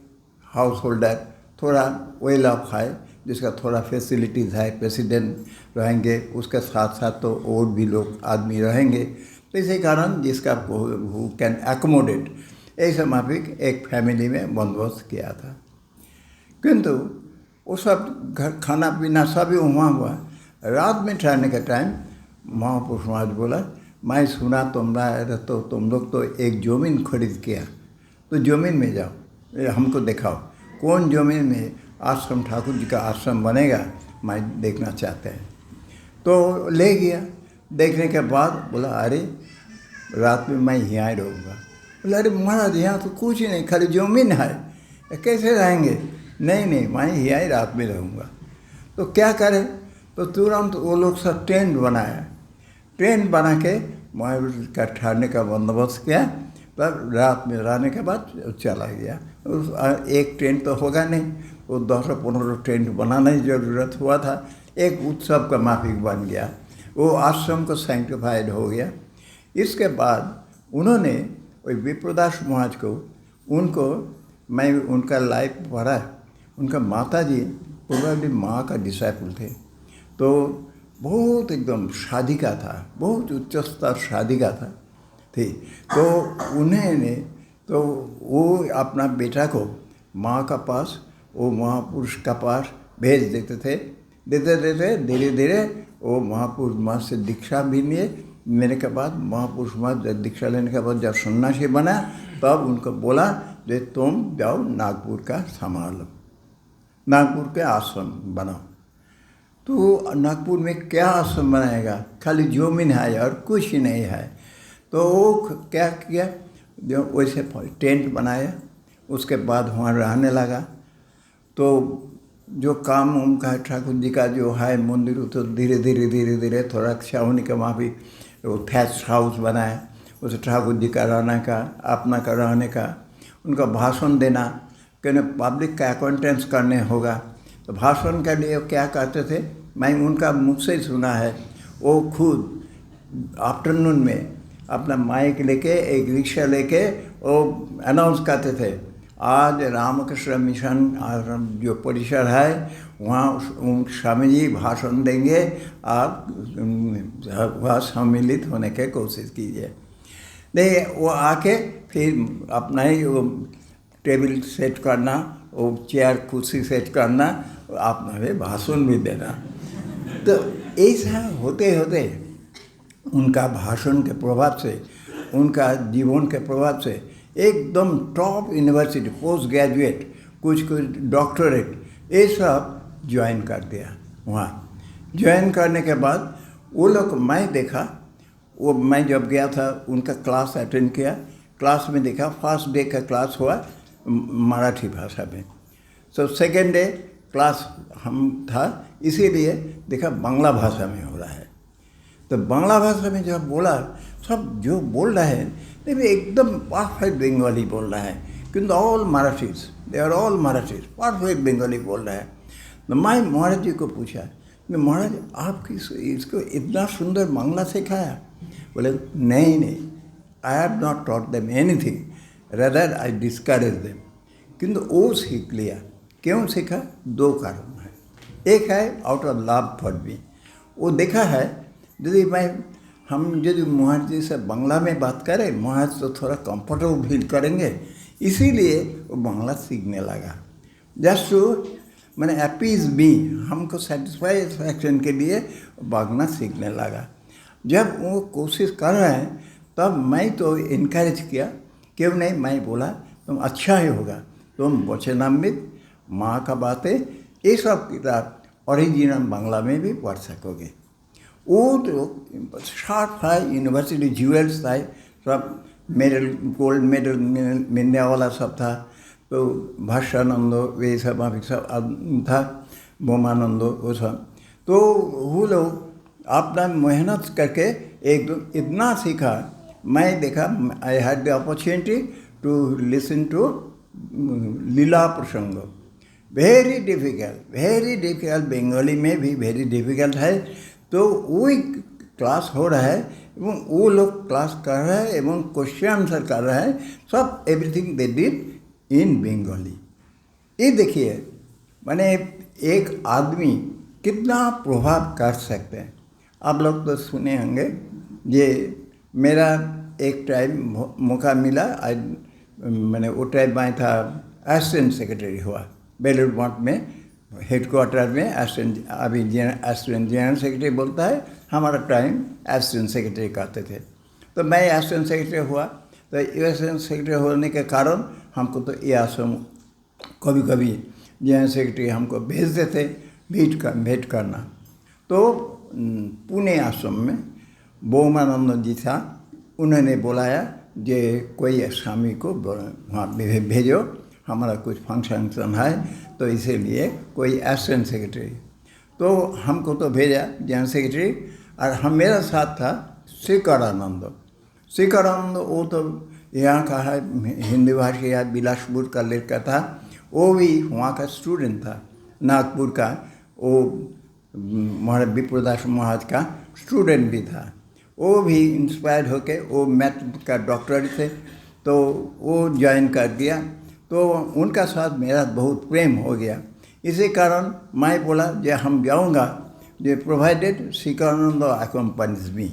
हाउस होल्डर थोड़ा वेल ऑफ है, जिसका थोड़ा फैसिलिटीज़ है, प्रेसिडेंट रहेंगे, उसके साथ साथ तो और भी लोग आदमी रहेंगे। तो इसी कारण जिसका हु कैन एकोमोडेट, ऐसे माफिक एक फैमिली में बंदोबस्त किया था। किंतु वो सब घर खाना पीना सभी वहाँ हुआ। रात में ठहरने का टाइम महापुरुष महाराज बोला, मैं सुना तुम्हारा तो तुम लोग तो एक ज़मीन खरीद किया, तो ज़मीन में जाओ, हमको दिखाओ कौन ज़मीन में आश्रम ठाकुर जी का आश्रम बनेगा, मैं देखना चाहते हैं। तो ले गया। देखने के बाद बोला अरे रात में मैं यहाँ ही रहूँगा। बोला अरे महाराज यहाँ तो कुछ ही नहीं, खाली ज़मीन है, कैसे रहेंगे? नहीं मैं यहाँ ही रात में रहूँगा। तो क्या करें? तो तुरंत वो लोग सब टेंट बनाया, टेंट बना के वहाँ का ठहरने का बंदोबस्त किया। पर रात में रहने के बाद चला गया। एक टेंट तो होगा नहीं, वो 10-15 टेंट बनाने की ज़रूरत हुआ था। एक उत्सव का माफिक बन गया, वो आश्रम को सैंक्टिफाइड हो गया। इसके बाद उन्होंने वही विप्रदास महाराज को, उनको मैं उनका लाइफ पढ़ा। उनका माता जी प्रोबेबली माँ का डिसाइपल थे, तो बहुत एकदम साधिका था, बहुत उच्च स्तर साधिका था थी। तो उन्होंने तो वो अपना बेटा को माँ का पास, वो महापुरुष का पास भेज देते थे। देते धीरे धीरे वो महापुरुष मठ से दीक्षा भी लिए। मेरे के बाद महापुरुष मठ दीक्षा लेने के बाद जब सन्यासी बना तब उनको बोला कि तुम जाओ नागपुर का संभालो, नागपुर के आश्रम बनाओ। तो नागपुर में क्या आश्रम बनाएगा, खाली जमीन है और कुछ ही नहीं है। तो वो क्या किया, जो वैसे टेंट बनाया, उसके बाद वहाँ रहने लगा। तो जो काम उनका ठाकुर जी का जो है मंदिर, तो धीरे धीरे थोड़ा छावनी का वहाँ भी वो थैच हाउस बनाया, उस ठाकुर जी का रहने का, अपना का रहने का, उनका भाषण देना, कहने पब्लिक का अकाउंटेंस करने होगा। तो भाषण के लिए क्या कहते थे, मैं उनका मुख से सुना है, वो खुद आफ्टरनून में अपना माइक लेके एक रिक्शा लेके वो अनाउंस करते थे, आज रामकृष्ण मिशन जो परिसर है वहाँ स्वामी जी भाषण देंगे, आप वहाँ सम्मिलित होने की कोशिश कीजिए। नहीं, वो आके फिर अपना ही वो टेबल सेट करना, वो चेयर कुर्सी सेट करना, अपना भी भाषण भी देना। तो ऐसा होते होते उनका भाषण के प्रभाव से, उनका जीवन के प्रभाव से एकदम टॉप यूनिवर्सिटी, पोस्ट ग्रेजुएट, कुछ डॉक्टरेट, ये सब ज्वाइन कर दिया। वहाँ ज्वाइन करने के बाद वो लोग, मैं देखा, वो मैं जब गया था उनका क्लास अटेंड किया, क्लास में देखा फर्स्ट डे का क्लास हुआ मराठी भाषा में। सो सेकेंड डे क्लास हम था, इसीलिए देखा बांग्ला भाषा में हो रहा है। तो बांग्ला भाषा में जब बोला, सब जो बोल रहे हैं नहीं एकदम परफेक्ट बंगाली बोल रहा है, किंतु all Marathis, they are all Marathis, perfect Bengali बोल रहा है। तो मैं महाराज जी को पूछा, मैं महाराज आप इसको इतना सुंदर बांग्ला सिखाया? बोले नहीं, I have not taught them anything, rather I discourage them. किंतु वो सीख लिया। क्यों सीखा? दो कारण है। एक है out of love for me, वो देखा है यदि हम यदि महाराज जी से बांग्ला में बात करें, महाराज तो थोड़ा कंफर्टेबल फील करेंगे, इसीलिए वो बांग्ला सीखने लगा। जस्ट टू मैंने अपीज मी, हमको सेटिस्फैक्शन के लिए बांग्ला सीखने लगा। जब वो कोशिश कर रहे हैं तब मैं तो इनकरेज किया, क्यों नहीं, मैं बोला तुम अच्छा ही होगा, तुम वचनामृत, माँ का बातें, ये सब किताब ओरिजिनल बांग्ला में भी पढ़ सकोगे। वो तो शार्ट था, यूनिवर्सिटी ज्वेल्स था, सब मेडल, गोल्ड मेडल मिलने वाला सब था। तो भाष्यानंद वे सब अभी सब था, बोमानंद वो सब। तो वो लोग अपना मेहनत करके एकदम इतना सीखा। मैं देखा, I had the opportunity to listen to leela prasang, very difficult, Bengali में भी वेरी डिफिकल्ट है। तो वही क्लास हो रहा है एवं वो लोग क्लास कर रहे हैं एवं क्वेश्चन आंसर कर रहे हैं, सब everything they did in Bengali. ये देखिए, मैंने एक आदमी कितना प्रभाव कर सकते हैं। आप लोग तो सुने होंगे, ये मेरा एक टाइम मौका मिला, मैंने वो टाइम में था असिस्टेंट सेक्रेटरी हुआ बेलूर मठ में, हेडक्वार्टर में असिस्टेंट, अभी असिस्टेंट जनरल सेक्रेटरी बोलता है, हमारा टाइम असिस्टेंट सेक्रेटरी कहते थे। तो मैं असिस्टेंट सेक्रेटरी हुआ। तो असिस्टेंट सेक्रेटरी होने के कारण हमको तो ये आश्रम कभी कभी जनरल सेक्रेटरी हमको भेज देते भेंट करना। तो पुणे आश्रम में बोमानंद जी था, उन्होंने बुलाया जे कोई स्वामी को वहाँ भेजो, हमारा कुछ फंक्शन है, तो इसीलिए कोई असिस्टेंट सेक्रेटरी। तो हमको तो भेजा जनरल सेक्रेटरी, और हम मेरा साथ था शेखरानंद। वो तो यहाँ का है, हिंदी भाषी या बिलासपुर का लड़का था, वो भी वहाँ का स्टूडेंट था, नागपुर का, वो महाराज विप्रदास महाराज का स्टूडेंट भी था। वो भी इंस्पायर होके, वो मैथ का डॉक्टर थे, तो वो ज्वाइन कर दिया। तो उनका साथ मेरा बहुत प्रेम हो गया। इसी कारण मैं बोला जे हम जाऊंगा, जे प्रोवाइडेड शेखरानंद अकम्पनीज मी,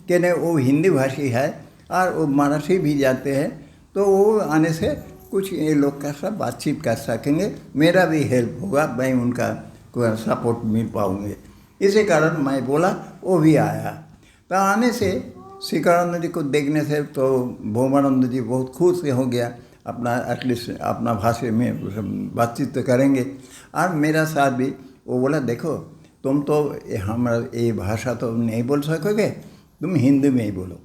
कि नहीं वो हिंदी भाषी है और वो मराठी भी जाते हैं, तो वो आने से कुछ ये लोग का साथ बातचीत कर सकेंगे, मेरा भी हेल्प होगा, मैं उनका सपोर्ट मिल पाऊँगे। इसी कारण मैं बोला वो भी आया। तो आने से शिखरानंद जी को देखने से तो भोमानंद जी बहुत खुश हो गया, अपना एटलीस्ट अपना भाषा में बातचीत तो करेंगे। और मेरा साथ भी वो बोला देखो तुम तो हमारा ये भाषा तो नहीं बोल सकोगे, तुम हिंदी में ही बोलो।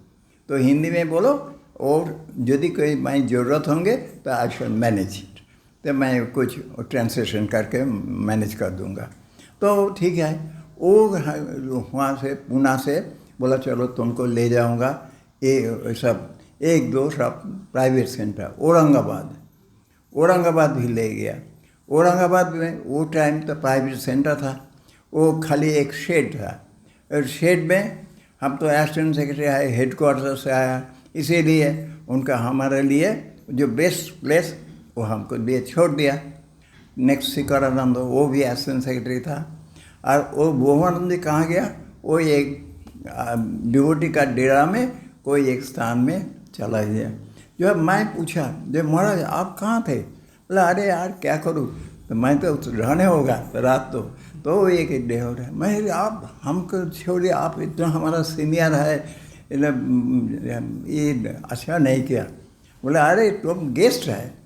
तो हिंदी में बोलो और यदि कोई मैं ज़रूरत होंगे तो आई शैल मैनेज इट, तो मैं कुछ ट्रांसलेशन करके मैनेज कर दूंगा। तो ठीक है, वो वहाँ से पूना से बोला चलो तुमको ले जाऊंगा ये सब 1-2 सब प्राइवेट सेंटर औरंगाबाद भी ले गया। औरंगाबाद में वो टाइम तो प्राइवेट सेंटर था, वो खाली एक शेड था, और शेड में हम तो असिस्टेंट सेक्रेटरी आए हेडक्वार्टर से आया, इसीलिए उनका हमारे लिए जो बेस्ट प्लेस वो हमको दिए छोड़ दिया। नेक्स्ट शिखरानंद वो भी असिस्टेंट सेक्रेटरी था, और वो भोमानंद जी कहाँ गया, वो एक डिवोटी का डेरा में कोई एक स्थान में चला गया। जब मैं पूछा जो महाराज आप कहाँ थे, बोला अरे यार क्या करूँ, तो मैं तो रहने होगा रात तो एक डे हो रहा है। मैं आप हमको छोड़िए, आप इतना हमारा सीनियर है, ये अच्छा नहीं किया। बोला अरे तुम गेस्ट है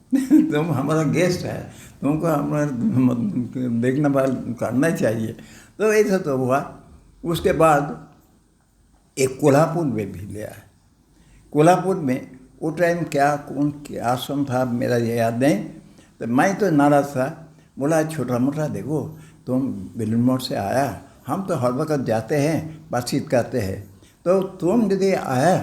तुम हमारा गेस्ट है, तुमको हमारा देखना भाल करना चाहिए। तो ऐसा तो हुआ। उसके बाद एक कोल्हापुर में भी लिया है। कोल्हापुर में वो टाइम कौन आश्रम था मेरा ये याद नहीं, तो मैं तो नाराज़ था। बोला छोटा मोटा देखो तुम बेलूर मठ से आया, हम तो हर वक्त जाते हैं बातचीत करते हैं, तो तुम यदि आया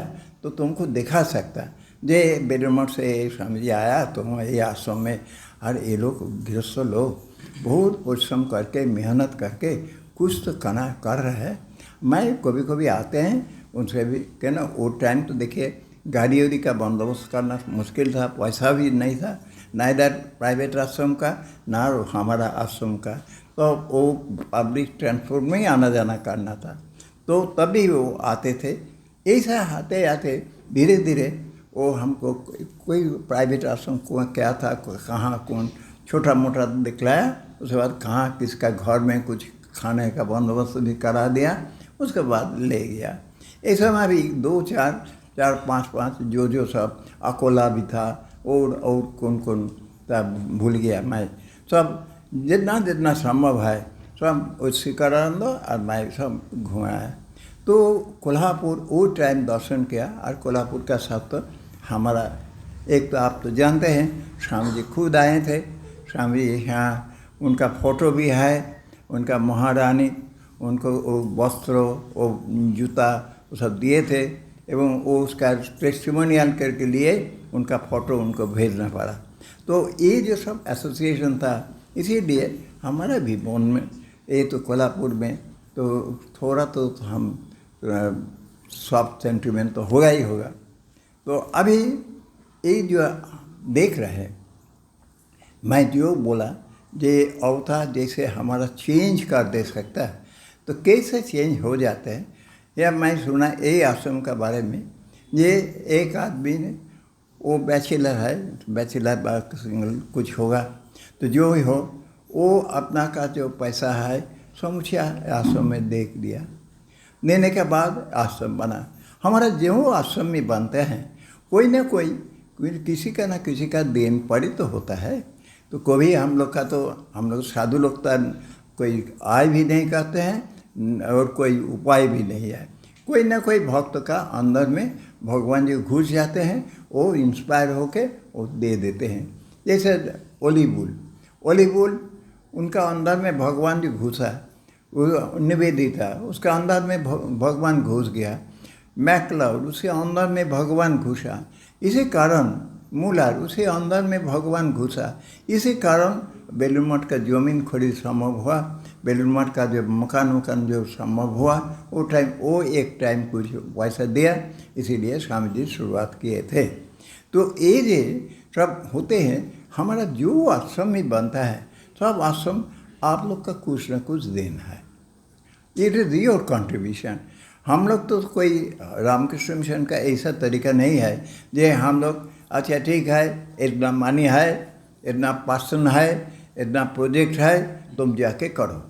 तो तुमको दिखा सकता जे बेलूर मठ से स्वामी जी आया तुम ये आश्रम में। और ये लोग गृहस्थ लोग बहुत परिश्रम करके मेहनत करके कुछ तो कर रहे हैं। मैं कभी कभी आते हैं उनसे भी कहना, वो टाइम तो देखिए गाड़ी उड़ी का बंदोबस्त करना मुश्किल था, पैसा भी नहीं था, ना इधर प्राइवेट आश्रम का ना हमारा आश्रम का, तो वो पब्लिक ट्रांसपोर्ट में ही आना जाना करना था। तो तभी वो आते थे। ऐसा आते आते धीरे धीरे वो हमको कोई प्राइवेट आश्रम क्या था, कहाँ कौन छोटा मोटा दिखलाया, उसके बाद कहाँ किसका घर में कुछ खाने का बंदोबस्त भी करा दिया, उसके बाद ले गया। ऐसा में भी 2-4-5 जो सब अकोला भी था और कौन था भूल गया मैं, सब जितना संभव है सब उसी शिखरानंद और मैं सब घुमाया। तो कोल्हापुर वो टाइम दर्शन किया। और कोल्हापुर का साथ तो हमारा एक तो आप तो जानते हैं स्वामी जी खुद आए थे। स्वामी जी यहाँ उनका फोटो भी है, उनका महारानी उनको वो वस्त्र वो जूता वो सब दिए थे, एवं वो उसका टेस्टिमोनियल करके लिए उनका फ़ोटो उनको भेजना पड़ा। तो ये जो सब एसोसिएशन था, इसीलिए हमारा भी मन में ये तो कोल्हापुर में तो थोड़ा तो हम सॉफ्ट सेंटिमेंट तो होगा ही होगा। तो अभी ये जो देख रहे हैं, मैं जो बोला ये अवतार जैसे हमारा चेंज कर दे सकता है, तो कैसे चेंज हो जाते हैं। या मैं सुना यही आश्रम का बारे में, ये एक आदमी ने वो बैचलर है, बैचलर सिंगल कुछ होगा, तो जो ही हो वो अपना का जो पैसा है समूचा आश्रम में दे दिया। देने के बाद आश्रम बना। हमारा जो आश्रम में बनते हैं कोई ना कोई किसी का ना किसी का देन पड़ी तो होता है। तो कभी हम लोग का तो हम लोग साधु लोग तो कोई आय भी नहीं करते हैं और कोई उपाय भी नहीं है। कोई ना कोई भक्त का अंदर में भगवान जी घुस जाते हैं, वो इंस्पायर होके वो दे देते हैं। जैसे ओलीबुल उनका अंदर में भगवान जी घुसा, वो निवेदिता उसका अंदर में भगवान घुस गया। मैकलाउड उसके अंदर में भगवान घुसा। इसी कारण मूलार उसके अंदर में भगवान घुसा। इसी कारण बेलूर मठ का जमीन खरीद संभव हुआ, बेलूर मठ का जो मकान जो संभव हुआ, वो एक टाइम कुछ पैसा दिया, इसीलिए स्वामी जी शुरुआत किए थे। तो ये जो सब होते हैं, हमारा जो आश्रम में बनता है सब आश्रम आप लोग का कुछ न कुछ देना है। It is your contribution. हम लोग तो कोई रामकृष्ण मिशन का ऐसा तरीका नहीं है जे हम लोग अच्छा ठीक है इतना मनी है, इतना पर्सन है, इतना प्रोजेक्ट है, तुम जाके करो।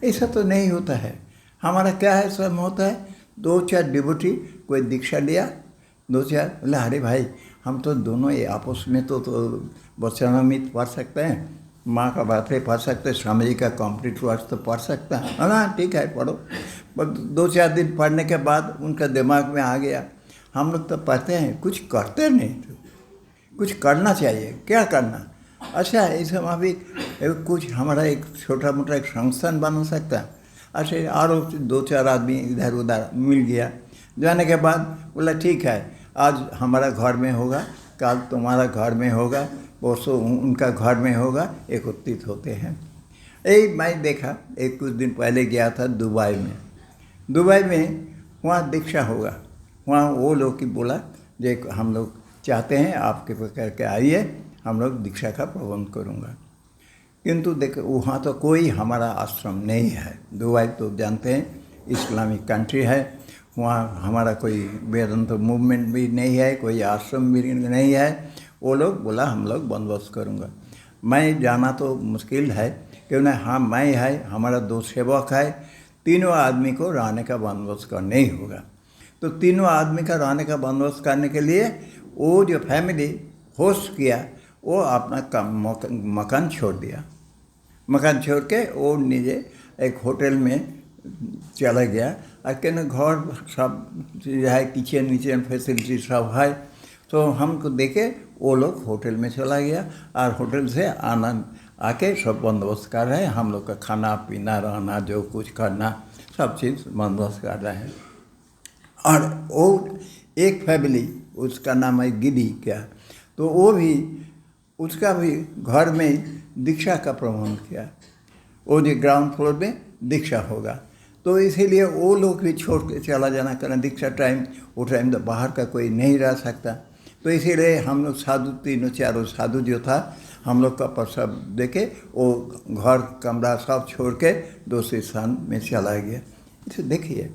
ऐसा तो नहीं होता है। हमारा क्या है, सब होता है 2-4 डिवोटी कोई दीक्षा लिया, 2-4 बोले अरे भाई हम तो दोनों ये आपस में तो वचनामृत पढ़ सकते हैं, माँ का बातें पढ़ सकते हैं, स्वामी जी का कंप्लीट वर्ष तो पढ़ सकते हैं। हाँ ठीक है पढ़ो। पर 2-4 दिन पढ़ने के बाद उनका दिमाग में आ गया हम लोग तो पढ़ते हैं, कुछ करते नहीं, तो कुछ करना चाहिए, क्या करना। अच्छा ऐसे वहाँ भी कुछ हमारा एक छोटा मोटा एक संस्थान बन सकता है। अच्छा और 2-4 आदमी इधर उधर मिल गया, जाने के बाद बोला ठीक है आज हमारा घर में होगा, कल तुम्हारा घर में होगा, परसों उनका घर में होगा, एकत्रित होते हैं। यही मैं देखा, एक कुछ दिन पहले गया था दुबई में वहाँ दीक्षा होगा। वहाँ वो लोग की बोला जो हम लोग चाहते हैं आपके पकड़ के आइए, हम लोग दीक्षा का प्रबंध करूँगा। किंतु देखो वहाँ तो कोई हमारा आश्रम नहीं है। दुबई तो जानते हैं इस्लामिक कंट्री है, वहाँ हमारा कोई वेदांत मूवमेंट भी नहीं है, कोई आश्रम भी नहीं है। वो लोग बोला हम लोग बंदोबस्त करूँगा। मैं जाना तो मुश्किल है क्योंकि हाँ मैं है, हमारा 2 सेवक है, तीनों आदमी को रहने का बंदोबस्त करना ही होगा। तो तीनों आदमी का रहने का बंदोबस्त करने के लिए वो जो फैमिली होस्ट किया वो अपना मकान छोड़ दिया। मकान छोड़ के वो निजे एक होटल में चला गया। और कहने घर सब चीज़ है, किचन फैसिलिटी सब है। तो हमको देखे वो लोग होटल में चला गया और होटल से आके सब बंदोबस्त कर रहे हैं। हम लोग का खाना पीना रहना जो कुछ करना सब चीज़ बंदोबस्त कर रहे हैं। और वो एक फैमिली उसका नाम है गिडी क्या, तो वो भी उसका भी घर में दीक्षा का प्रबंध किया। वो जो ग्राउंड फ्लोर में दीक्षा होगा, तो इसीलिए वो लोग भी छोड़ के चला जाना करें दीक्षा टाइम। वो टाइम तो बाहर का कोई नहीं रह सकता, तो इसीलिए हम लोग साधु 3-4 साधु जो था हम लोग का प्रसव देके वो घर कमरा सब छोड़ के दूसरे स्थान में चला गया। इसे देखिए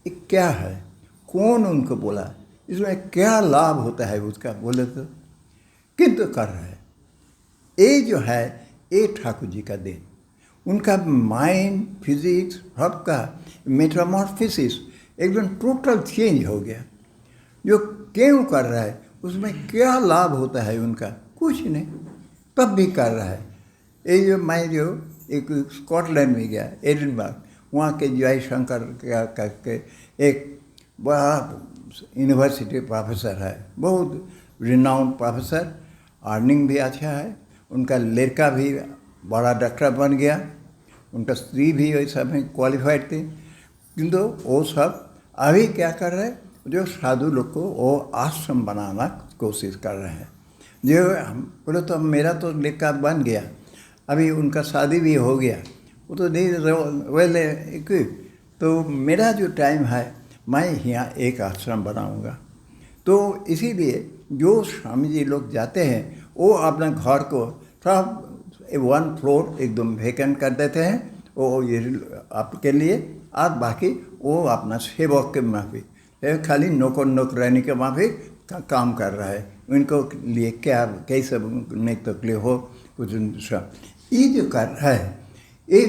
ये क्या है, कौन उनको बोला, इसमें क्या लाभ होता है उसका बोले तो, किंतु कर रहा है। ये जो है ये ठाकुर जी का देन, उनका माइंड फिजिक्स सबका मेटामॉर्फोसिस एकदम टोटल चेंज हो गया। जो क्यों कर रहा है, उसमें क्या लाभ होता है उनका, कुछ नहीं, तब भी कर रहा है। ये जो मैं जो एक स्कॉटलैंड में गया एडिनबर्ग, वहाँ के जयशंकर करके एक बड़ा यूनिवर्सिटी प्रोफेसर है, बहुत रिनाउंड प्रोफेसर, अर्निंग भी अच्छा है। उनका लड़का भी बड़ा डॉक्टर बन गया, उनका स्त्री भी वैसा में क्वालिफाइड थी। किंतु वो सब अभी क्या कर रहे हैं, जो साधु लोग को वो आश्रम बनाना कोशिश कर रहे हैं। जो बोले तो मेरा तो लड़का बन गया, अभी उनका शादी भी हो गया, वो तो नहीं वेल इक्विप, तो मेरा जो टाइम है मैं यहाँ एक आश्रम बनाऊँगा। तो इसीलिए जो स्वामी जी लोग जाते हैं वो अपने घर को सब 1 फ्लोर एकदम वेकेंट कर देते हैं, वो ये आपके लिए, और बाकी वो अपना सेवक के माफी खाली नौकरानी के माफी काम कर रहा है। उनको लिए क्या कैसे नहीं तकलीफ हो कुछ सब ये जो कर रहा है, ये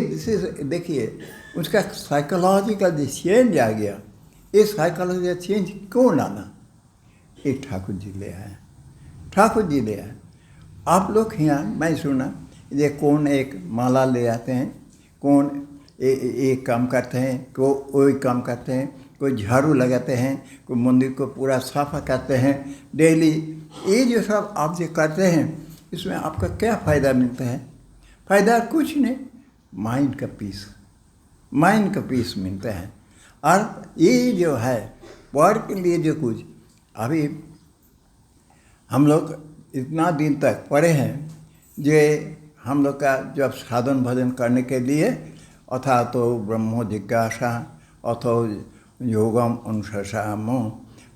देखिए उसका साइकोलॉजिकल जो चेंज आ गया। ये साइकोलॉजिकल चेंज कौन आना, ये ठाकुर जी ले आए, ठाकुर जी ले आए। आप लोग यहाँ मैं सुना ये कौन एक माला ले आते हैं, कौन एक काम करते हैं, कोई काम करते हैं, कोई झाड़ू लगाते हैं, कोई मंदिर को पूरा साफा करते हैं डेली। ये जो सब आप जो करते हैं इसमें आपका क्या फ़ायदा मिलता है? फ़ायदा कुछ नहीं, माइंड का पीस मिलता है। और ये जो है वर्क के लिए जो कुछ अभी हम लोग इतना दिन तक पढ़े हैं, जो हम लोग का जब साधन भजन करने के लिए अथा तो ब्रह्म जिज्ञासा अथो योगम अनुशासाम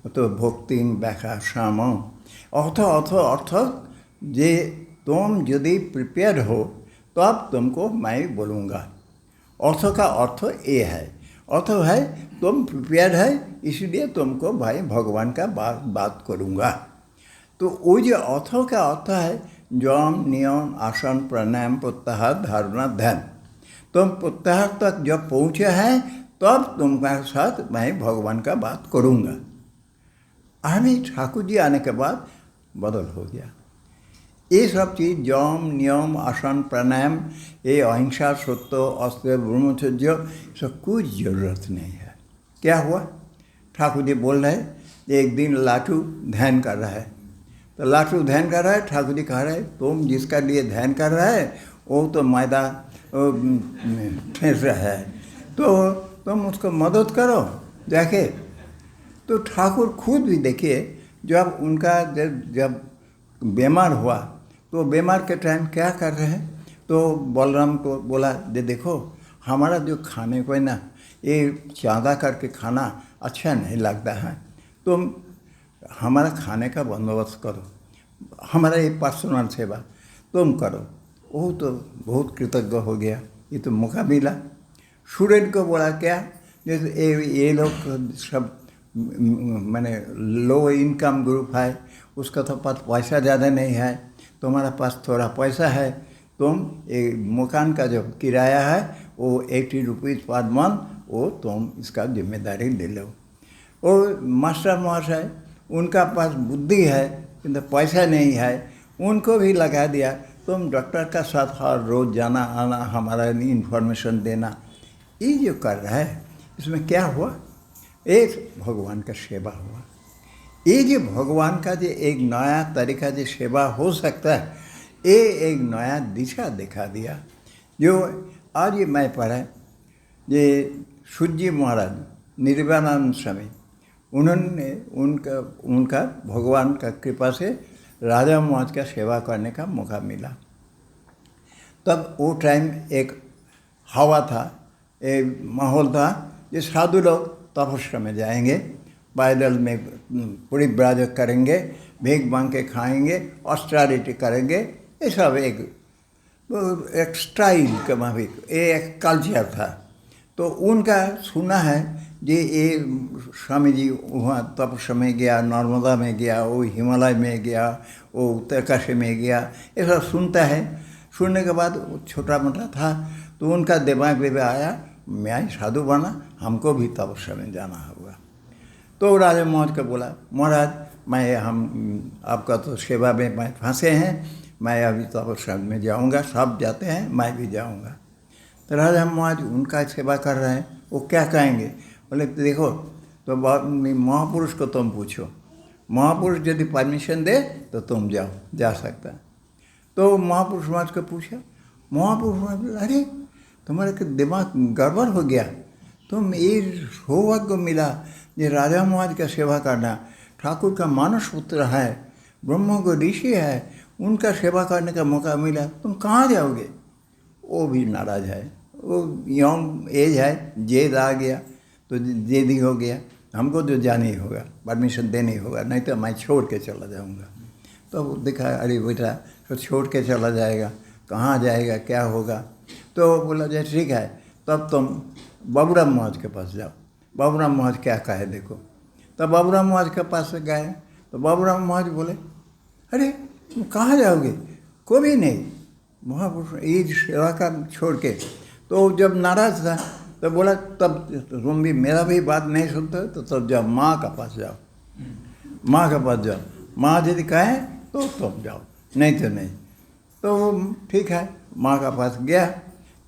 तो भक्ति व्याख्यासाम अर्थ जे तुम यदि प्रिपेयर हो तो अब तुमको मैं बोलूँगा। अर्थ का अर्थ ये है, अर्थ है तुम प्रिपेयर है इसलिए तुमको भाई भगवान का बात करूँगा। तो वो जो अर्थ का अर्थ है जम नियम आसन प्राणायाम प्रत्याहार धारणा ध्यान। तुम प्रत्याह तक जब पहुँचे हैं तब तुम्हारे साथ मैं भगवान का बात करूँगा। आने ठाकुर जी आने के बाद बदल हो गया। ये सब चीज़ जम नियम आसन प्राणायाम, ये अहिंसा सत्य अस्त्र ब्रह्मचर्य, सब कुछ ज़रूरत नहीं है। क्या हुआ? ठाकुर जी बोल रहे एक दिन लाटू ध्यान कर रहा है, तो लाटू ध्यान कर रहा है, ठाकुर जी कह रहे हैं तुम जिसका लिए ध्यान कर रहा है वो तो मैदा फेंस रहा है, तो तुम उसको मदद करो जाके। तो ठाकुर खुद भी देखिए, जब उनका जब बीमार हुआ तो बीमार के टाइम क्या कर रहे हैं, तो बलराम को बोला जे देखो हमारा जो खाने को है ना, ये ज़्यादा करके खाना अच्छा नहीं लगता है, तुम हमारा खाने का बंदोबस्त करो, हमारा ये पर्सनल सेवा तुम करो। वो तो बहुत कृतज्ञ हो गया, ये तो मौका मिला। सूरज को बोला क्या, जैसे ये लोग सब मैंने लो इनकम ग्रुप है, उसका तो पास पैसा ज़्यादा नहीं है, तुम्हारा पास थोड़ा पैसा है, तुम एक मकान का जो किराया है वो 80 रुपीज़ पर मंथ, वो तुम इसका जिम्मेदारी ले लो। और मास्टर महाशय उनका पास बुद्धि है किंतु पैसा नहीं है, उनको भी लगा दिया तुम डॉक्टर का साथ हर रोज़ जाना आना, हमारा इन्फॉर्मेशन देना। ये जो कर रहा है इसमें क्या हुआ, एक भगवान का सेवा हुआ। ये जो भगवान का जो एक नया तरीका जो सेवा हो सकता है, ये एक नया दिशा दिखा दिया। जो आज ये मैं पढ़ा ये सूर्य महाराज निर्वाणानंद स्वामी, उन्होंने उनका भगवान का कृपा से राजा महाराज का सेवा करने का मौका मिला। तब वो टाइम एक हवा था, एक माहौल था, ये साधु लोग तपस्या में जाएंगे, पैदल में पूरी ब्राज करेंगे, भीख मांग के खाएंगे, ऑस्ट्रालिटी करेंगे, ये सब एक स्टाइल का माफिक एक कल्चर था। तो उनका सुना है कि ये स्वामी जी वहाँ तपस्या में गया, नर्मदा में गया, वो हिमालय में गया, वो उत्तरकाशी में गया, ये सब सुनता है। सुनने के बाद वो छोटा मोटा था, तो उनका दिमाग में आया मैं साधु बना, हमको भी तपस्या में जाना होगा। तो राजा महाराज को बोला महाराज हम आपका तो सेवा में मैं फंसे हैं, मैं अभी तपस्या में जाऊंगा, सब जाते हैं मैं भी जाऊंगा। तो राजा महाराज उनका सेवा कर रहे हैं, वो क्या कहेंगे, बोले देखो तो महापुरुष को तुम पूछो, महापुरुष यदि परमिशन दे तो तुम जाओ, जा सकता। तो महापुरुष महाराज को पूछा, महापुरुष महाराज बोले अरे तुम्हारे के दिमाग गड़बड़ हो गया, तुम ये सौभाग्य मिला ये राजा महाराज का सेवा करना, ठाकुर का मानस पुत्र है, ब्रह्म को ऋषि है, उनका सेवा करने का मौका मिला, तुम कहाँ जाओगे। वो भी नाराज है, वो यंग एज है, जेद आ गया तो जेदी हो गया, हमको तो जाना ही होगा, परमिशन देना ही होगा, नहीं तो मैं छोड़ के चला जाऊंगा। तो वो देखा अरे बेटा तो छोड़ के चला जाएगा, कहाँ जाएगा, क्या होगा। तो बोला जाए ठीक है, तब तुम बाबूराम महाराज के पास जाओ, बाबूराम महाराज क्या कहे देखो। तब बाबूराम महाराज के पास गए, तो बाबूराम महाराज बोले अरे तुम कहाँ जाओगे, कोई नहीं, महापुरुष ये सेवा का छोड़ के। तो जब नाराज था तो बोला तब तुम भी मेरा भी बात नहीं सुनते तो तब जाओ माँ का पास जाओ, माँ के पास जाओ, माँ यदि कहे तो तुम जाओ, नहीं तो नहीं। तो ठीक है, माँ का पास गया।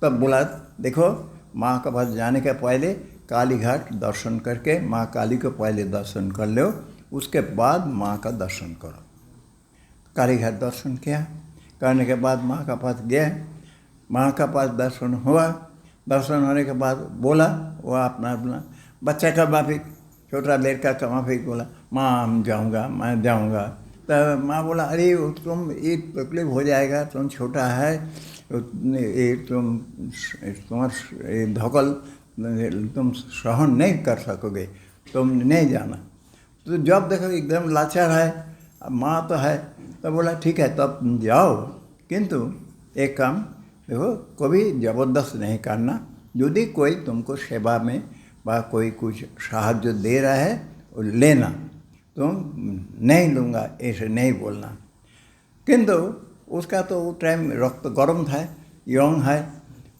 तब बोला देखो माँ के पास जाने के पहले काली घाट दर्शन करके माँ काली को पहले दर्शन कर लो, उसके बाद माँ का दर्शन करो। काली घाट दर्शन किया, करने के बाद माँ का पास गए, माँ का पास दर्शन हुआ। दर्शन होने के बाद बोला वो अपना अपना बच्चा का माफिक, छोटा लड़का का माफिक बोला माँ हम जाऊँगा, मैं जाऊँगा। तो माँ बोला अरे तुम ये तकलीफ हो जाएगा, तुम छोटा है, ये तुम्हारे धकल तुम सहन नहीं कर सकोगे, तुम नहीं जाना। तो जब देखो एकदम लाचार है, माँ तो है, तो बोला ठीक है तब जाओ, किंतु एक काम देखो कभी ज़बरदस्त नहीं करना, यदि कोई तुमको सेवा में व कोई कुछ साहाय्य दे रहा है और लेना, तुम नहीं लूँगा ऐसे नहीं बोलना। किंतु उसका तो वो टाइम रक्त गर्म था, यंग है,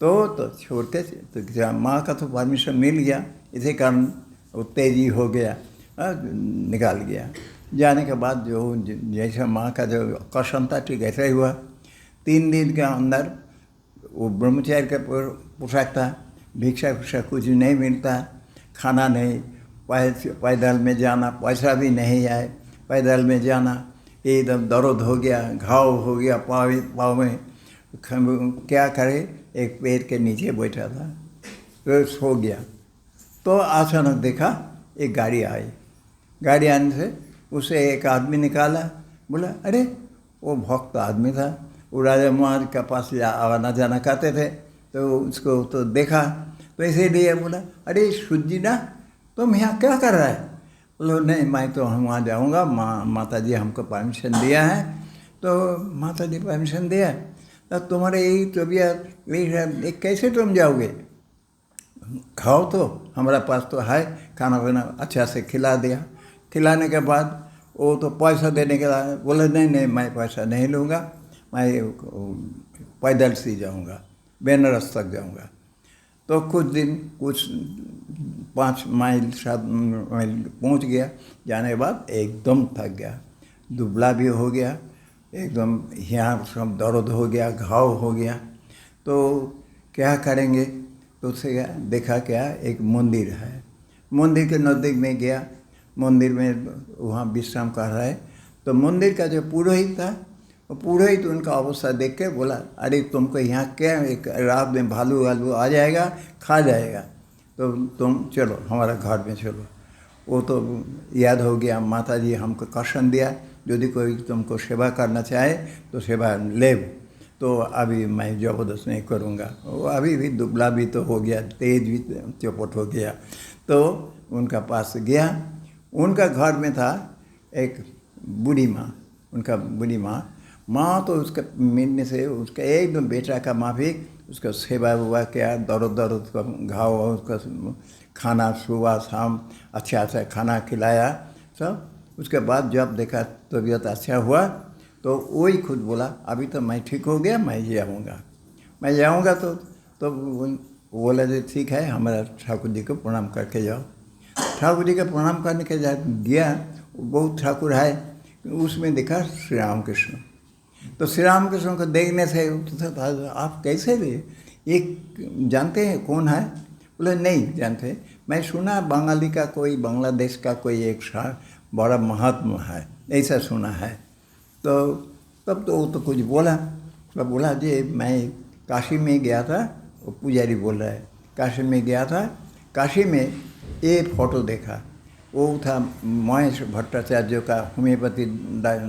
तो छोड़ के तो माँ का तो परमिशन मिल गया, इसी कारण वो तेजी हो गया, निकाल गया। जाने के बाद जो जैसा माँ का जो कष्ट था ठीक ऐसा ही हुआ। 3 दिन के अंदर वो ब्रह्मचारी का पोशाक था, भिक्षा फिक्षा कुछ नहीं मिलता, खाना नहीं, पैदल में जाना, पैसा भी नहीं है, पैदल में जाना, एकदम दर्द हो गया, घाव हो गया पाँव में। क्या करे, एक पेड़ के नीचे बैठा था तो सो गया। तो अचानक देखा एक गाड़ी आई, गाड़ी आने से उसे एक आदमी निकाला, बोला अरे वो भक्त आदमी था, वो राजा महाराज के पास आना जाना करते थे, तो उसको तो देखा, तो इसीलिए बोला अरे सूजी ना तुम यहाँ क्या कर रहा है? बोलो नहीं मैं तो हम वहाँ जाऊँगा, माता जी हमको परमिशन दिया है। तो माता जी परमिशन दिया, तो तुम्हारे यही तबीयत यही कैसे तुम जाओगे? खाओ तो हमारा पास तो है, खाना वाना अच्छा से खिला दिया। खिलाने के बाद वो तो पैसा देने के बाद बोले नहीं नहीं मैं पैसा नहीं लूँगा, मैं पैदल से जाऊँगा, बेनारस तक जाऊँगा। तो कुछ दिन 5 माइल 7 माइल पहुँच गया। जाने के बाद एकदम थक गया, दुबला भी हो गया, एकदम यहाँ सब दर्द हो गया, घाव हो गया। तो क्या करेंगे? तो उसे देखा क्या एक मंदिर है, मंदिर के नज़दीक में गया, मंदिर में वहाँ विश्राम कर रहा है। तो मंदिर का जो पुरोहित था, वो पुरोहित उनका अवस्था देख के बोला अरे तुमको यहाँ क्या, एक रात में भालू वालू आ जाएगा, खा जाएगा, तो तुम चलो हमारा घर में चलो। वो तो याद हो गया माता जी हमको कष्ट दिया, यदि कोई तुमको सेवा करना चाहे तो सेवा ले, तो अभी मैं ज़बरदस्त नहीं करूँगा। वो अभी भी दुबला भी तो हो गया, तेज भी चौपट हो गया। तो उनका पास गया, उनका घर में था एक बूढ़ी माँ, उनका बूढ़ी माँ तो उसका मिलने से उसका एकदम बेटा का माफिक उसका सेवा हुआ, क्या दर्द उसका घाव, उसका खाना सुबह शाम अच्छा खाना खिलाया सब। उसके बाद जब देखा तबीयत अच्छा हुआ तो वही खुद बोला अभी तो मैं ठीक हो गया, मैं जाऊँगा। तो बोला जो ठीक है हमारा ठाकुर जी को प्रणाम करके जाओ। ठाकुर जी का प्रणाम करने के गया, बहुत ठाकुर है, उसमें देखा श्री राम कृष्ण। तो श्री राम कृष्ण को देखने से आप कैसे भी एक जानते हैं कौन है? बोले नहीं जानते, मैं सुना बंगाली का कोई, बांग्लादेश का कोई एक बड़ा महात्मा है, ऐसा सुना है। तो तब तो वो तो कुछ बोला, तो बोला जी मैं काशी में गया था, वो पुजारी बोल रहा है काशी में गया था, काशी में ये फोटो देखा, वो था महेश भट्टाचार्य का होम्योपैथी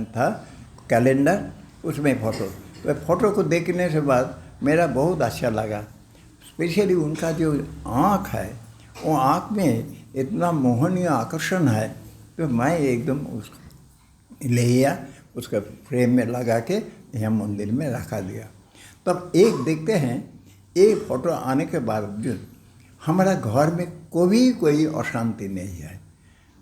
था कैलेंडर, उसमें फ़ोटो। तो फोटो को देखने के बाद मेरा बहुत अच्छा लगा, स्पेशली उनका जो आँख है, वो आँख में इतना मोहनीय आकर्षण है, तो मैं एकदम उसको ले गया, उसका फ्रेम में लगा के यहाँ मंदिर में रखा दिया। तब एक देखते हैं, ये फोटो आने के बावजूद हमारा घर में कभी कोई अशांति नहीं है।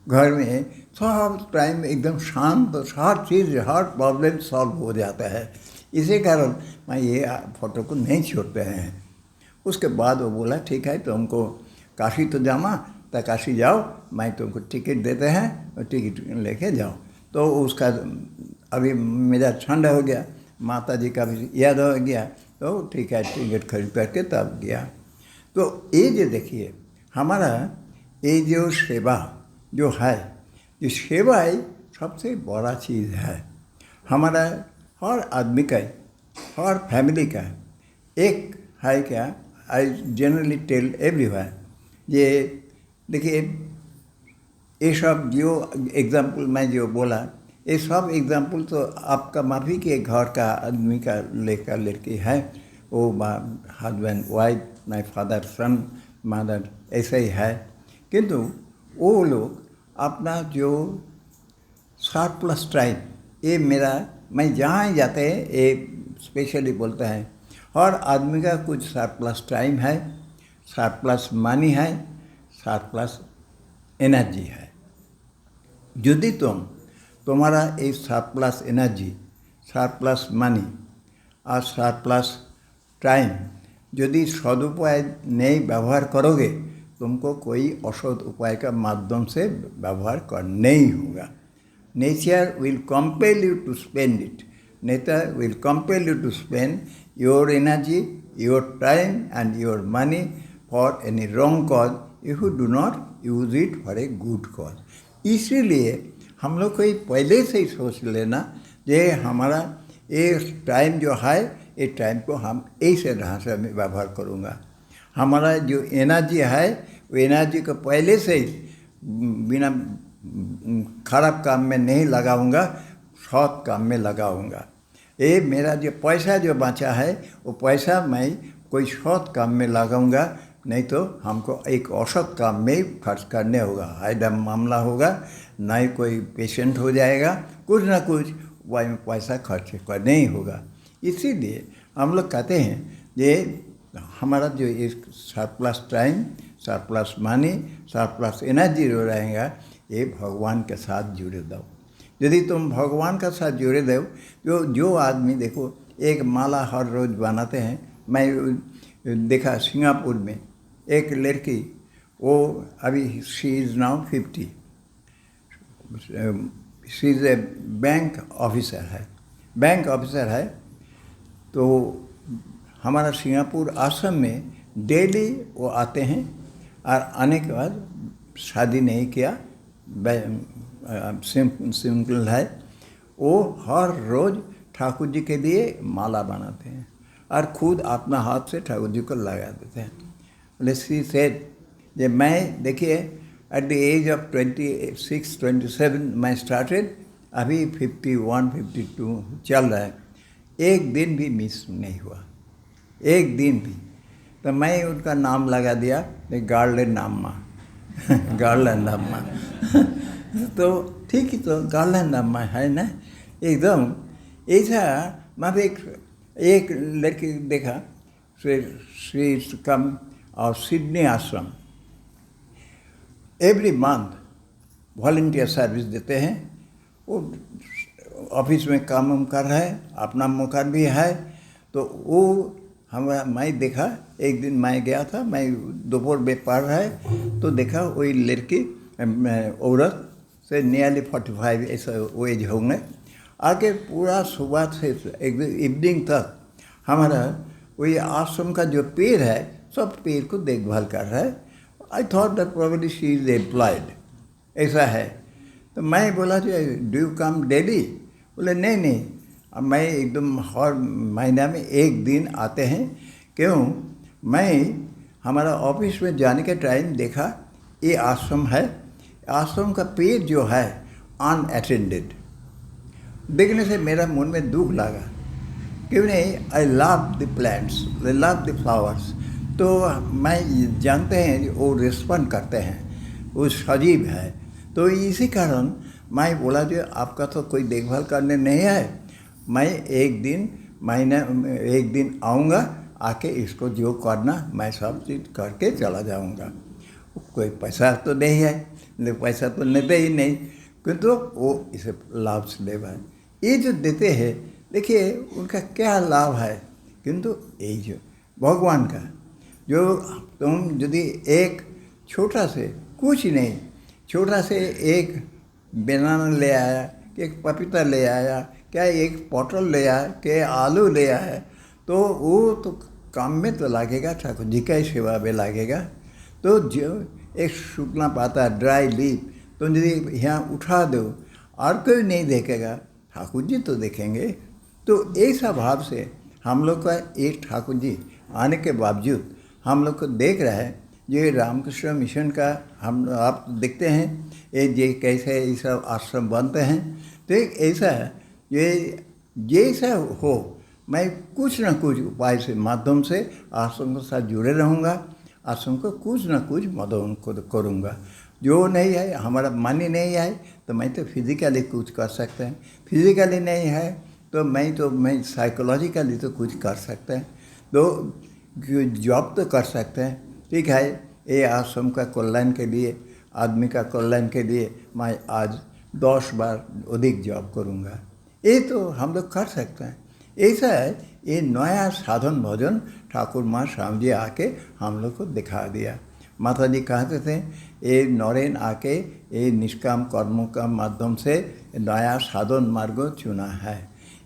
घर में सब टाइम एकदम शांत, हर चीज़ हर प्रॉब्लम सॉल्व हो जाता है। इसी कारण मैं ये फोटो को नहीं छोड़ते हैं। उसके बाद वो बोला ठीक है तुमको काशी तो जाना, तो काशी जाओ, मैं तुमको टिकट देते हैं और टिकट लेके जाओ। तो उसका अभी मेरा ठंडा हो गया, माता जी का भी याद हो गया, तो ठीक है टिकट खरीद करके तब गया। तो ये जो देखिए हमारा ये जो सेवा जो है, ये सेवा ही सबसे बड़ा चीज़ है। हमारा हर आदमी का, हर फैमिली का एक है क्या, आई जनरली टेल एवरीवन, ये देखिए ये सब जो एग्जाम्पल मैं जो बोला, ये सब एग्जाम्पल तो आपका माफी के घर का आदमी का लेकर लड़की है, वो husband wife, my father son, mother, ऐसे ही है। किंतु वो लोग अपना जो सरप्लस टाइम, ये मेरा, मैं जहाँ ही जाते हैं ये स्पेशली बोलते हैं, हर आदमी का कुछ सरप्लस टाइम है, सरप्लस मनी है, सरप्लस एनर्जी है। यदि तुम्हारा ये सरप्लस एनर्जी, सरप्लस मनी और सरप्लस टाइम यदि सदुपाय नहीं व्यवहार करोगे तुमको कोई असद उपाय का माध्यम से व्यवहार करना ही होगा। Nature will compel you to spend it. Nature will compel you to spend your energy, your time and your money for any wrong cause if you do not use it for a good cause. इसीलिए हम लोग को पहले से ही सोच लेना ये हमारा ये टाइम जो है, ये टाइम को हम ऐसे ढांचे में व्यवहार करूँगा। हमारा जो एनर्जी है वो एनर्जी को पहले से ही बिना खराब काम में नहीं लगाऊंगा, सৎ काम में लगाऊंगा। ये मेरा जो पैसा जो बचा है वो पैसा मैं कोई सৎ काम में लगाऊंगा, नहीं तो हमको एक असৎ काम में ही खर्च करने होगा। हाइडम मामला होगा, नहीं कोई पेशेंट हो जाएगा, कुछ ना कुछ वही में पैसा खर्च करने ही होगा। इसीलिए हम लोग कहते हैं ये हमारा जो एक surplus time, surplus money, surplus energy जो रहेगा ये भगवान के साथ जुड़े दो। यदि तुम भगवान के साथ जुड़े दो, जो आदमी देखो एक माला हर रोज़ बनाते हैं। मैं देखा सिंगापुर में एक लड़की, वो अभी she is now 50, she is a bank officer है, बैंक ऑफिसर है। तो हमारा सिंगापुर आश्रम में डेली वो आते हैं और आने के बाद शादी नहीं किया, सिंपल है। वो हर रोज़ ठाकुर जी के लिए माला बनाते हैं और खुद अपना हाथ से ठाकुर जी को लगा देते हैं। बोले सी सेड जे मैं देखिए एट द एज ऑफ 26, 27 मैं स्टार्टेड, अभी 51, 52 चल रहा है, एक दिन भी मिस नहीं हुआ, एक दिन भी। तो मैं उनका नाम लगा दिया गार्लन अम्मा गार्लन अम्मा तो ठीक ही, तो गार्लन अम्मा है ना एकदम ऐसा। मैं एक लड़की देखा, श्री कम और सिडनी आश्रम एवरी मंथ वॉलंटियर सर्विस देते हैं। वो ऑफिस में काम कर रहा है, अपना मकान भी है। तो वो मैं देखा, एक दिन मैं गया था, मैं दोपहर में पढ़ रहा है तो देखा वही लड़की औरत से नियरली 45 ऐसा एज होंगे, आके पूरा सुबह से इवनिंग तक हमारा वही आश्रम का जो पेड़ है सब पेड़ को देखभाल कर रहा है। I thought that probably she is employed, ऐसा है। तो मैं बोला जो डू यू कम डेली? बोले नहीं, अब मैं एकदम हर महीना में एक दिन आते हैं। क्यों? मैं हमारा ऑफिस में जाने के टाइम देखा ये आश्रम है, आश्रम का पेड़ जो है अनअटेंडेड, देखने से मेरा मन में दुख लगा। क्यों नहीं, I love the plants, I love the flowers. तो मैं जानते हैं वो रिस्पॉन्ड करते हैं, वो सजीव है। तो इसी कारण मैं बोला जो आपका तो कोई देखभाल करने नहीं है, मैं एक दिन महीने एक दिन आऊँगा, आके इसको जो करना मैं सब चीज़ करके चला जाऊँगा। कोई पैसा तो नहीं है, पैसा तो लेते ही नहीं, किंतु वो इसे लाभ से ले पाए। ये जो देते हैं देखिए उनका क्या लाभ है, किंतु यही जो भगवान का जो तुम यदि एक छोटा से कुछ नहीं, छोटा से एक बनाना ले आया, एक पपीता ले आया, क्या एक पटल ले आया, क्या आलू ले आया, तो वो तो काम में तो लगेगा, ठाकुर जी का ही सेवा में लगेगा। तो जो एक सूखना पाता ड्राई लीफ तुम यदि यहाँ उठा दो और कोई नहीं देखेगा, ठाकुर जी तो देखेंगे। तो ऐसा भाव से हम लोग का एक ठाकुर जी आने के बावजूद हम लोग को देख रहा है। ये रामकृष्ण मिशन का हम आप देखते हैं ये कैसे ये सब आश्रम बनते हैं। तो एक ऐसा है ये जैसा हो, मैं कुछ न कुछ उपाय से माध्यम से आश्रम के साथ जुड़े रहूँगा, आश्रम को कुछ न कुछ मदद करूँगा। जो नहीं है, हमारा मनी नहीं है तो मैं तो फिजिकली कुछ कर सकते हैं, फिजिकली नहीं है तो मैं साइकोलॉजिकली तो कुछ कर सकते हैं, तो जॉब तो कर सकते हैं। ठीक है, ये आश्रम का कल्याण के लिए, आदमी का कल्याण के लिए मैं आज 10 बार अधिक जॉब करूँगा, ये तो हम लोग कर सकते हैं। ऐसा है, ये नया साधन भजन ठाकुर माँ श्याम जी आके हम लोग को दिखा दिया। माता जी कहते थे ये नरेन आके ये निष्काम कर्मों का माध्यम से नया साधन मार्ग चुना है।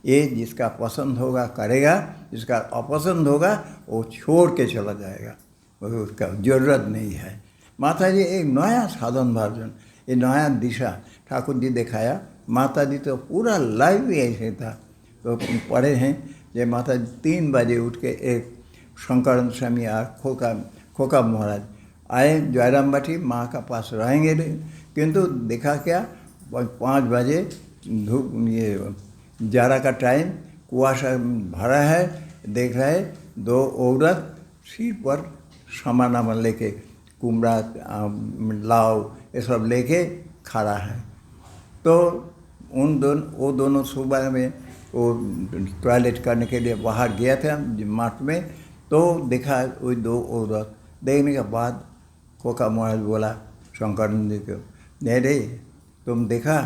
ये जिसका पसंद होगा करेगा, जिसका अपसंद होगा वो छोड़ के चला जाएगा, उसका जरूरत नहीं है। माता जी एक नया साधन भजन, ये नया दिशा ठाकुर जी दिखाया। माता जी तो पूरा लाइव ही ऐसे था। तो पढ़े हैं ये माता जी 3 बजे उठ के एक शंकर स्वामी और खोका महाराज आए जयराम बाटी माँ का पास रहेंगे, किंतु देखा क्या 5 बजे धूप ये जाड़ा का टाइम, कुआशा भरा है, देख रहे 2 औरत सिर पर सामान लेके कुमड़ा लाव ये सब लेके खड़ा है। तो वो दोनों सुबह में वो टॉयलेट करने के लिए बाहर गया था मार्ट में, तो देखा वो 2 औरत। देखने के बाद खोका महाराज बोला शंकर जी को, नहीं रे तुम देखा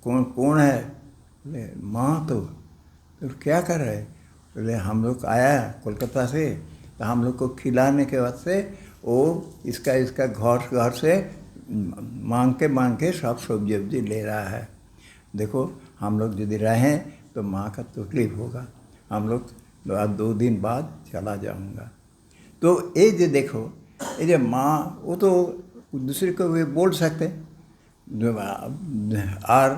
कौन है? बोले माँ तो क्या कर रहे? बोले हम लोग आया कोलकाता से, तो हम लोग को खिलाने के वास्ते वो इसका घर से मांग के सब सब्जी ले रहा है। देखो हम लोग यदि रहें तो माँ का तकलीफ होगा, हम लोग 2 दिन बाद चला जाऊंगा। तो ये जो देखो ये जो माँ, वो तो दूसरे को भी बोल सकते और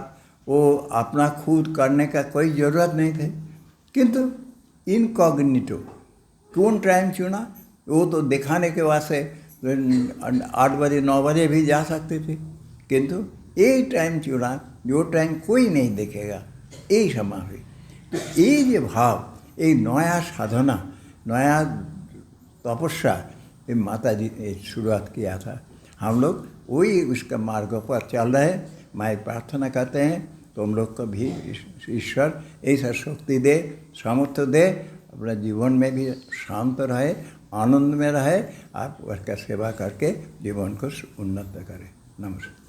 वो अपना खुद करने का कोई ज़रूरत नहीं थे, किंतु इनकॉग्निटो कौन टाइम चुना? वो तो दिखाने के वास्ते 8 बजे 9 बजे भी जा सकते थे, किंतु ये टाइम चुना जो टाइम कोई नहीं देखेगा, यही समय हुई। तो ये जो भाव, ये नया साधना, नया तपस्या ये माता जी ने शुरुआत किया था। हम लोग वही उसका मार्ग पर चल रहे। मैं प्रार्थना करते हैं तो हम लोग को भी ईश्वर ऐसा शक्ति दे, सामर्थ्य दे, अपना जीवन में भी शांत रहे, आनंद में रहे, आप उसका सेवा करके जीवन को उन्नत करें। नमस्कार।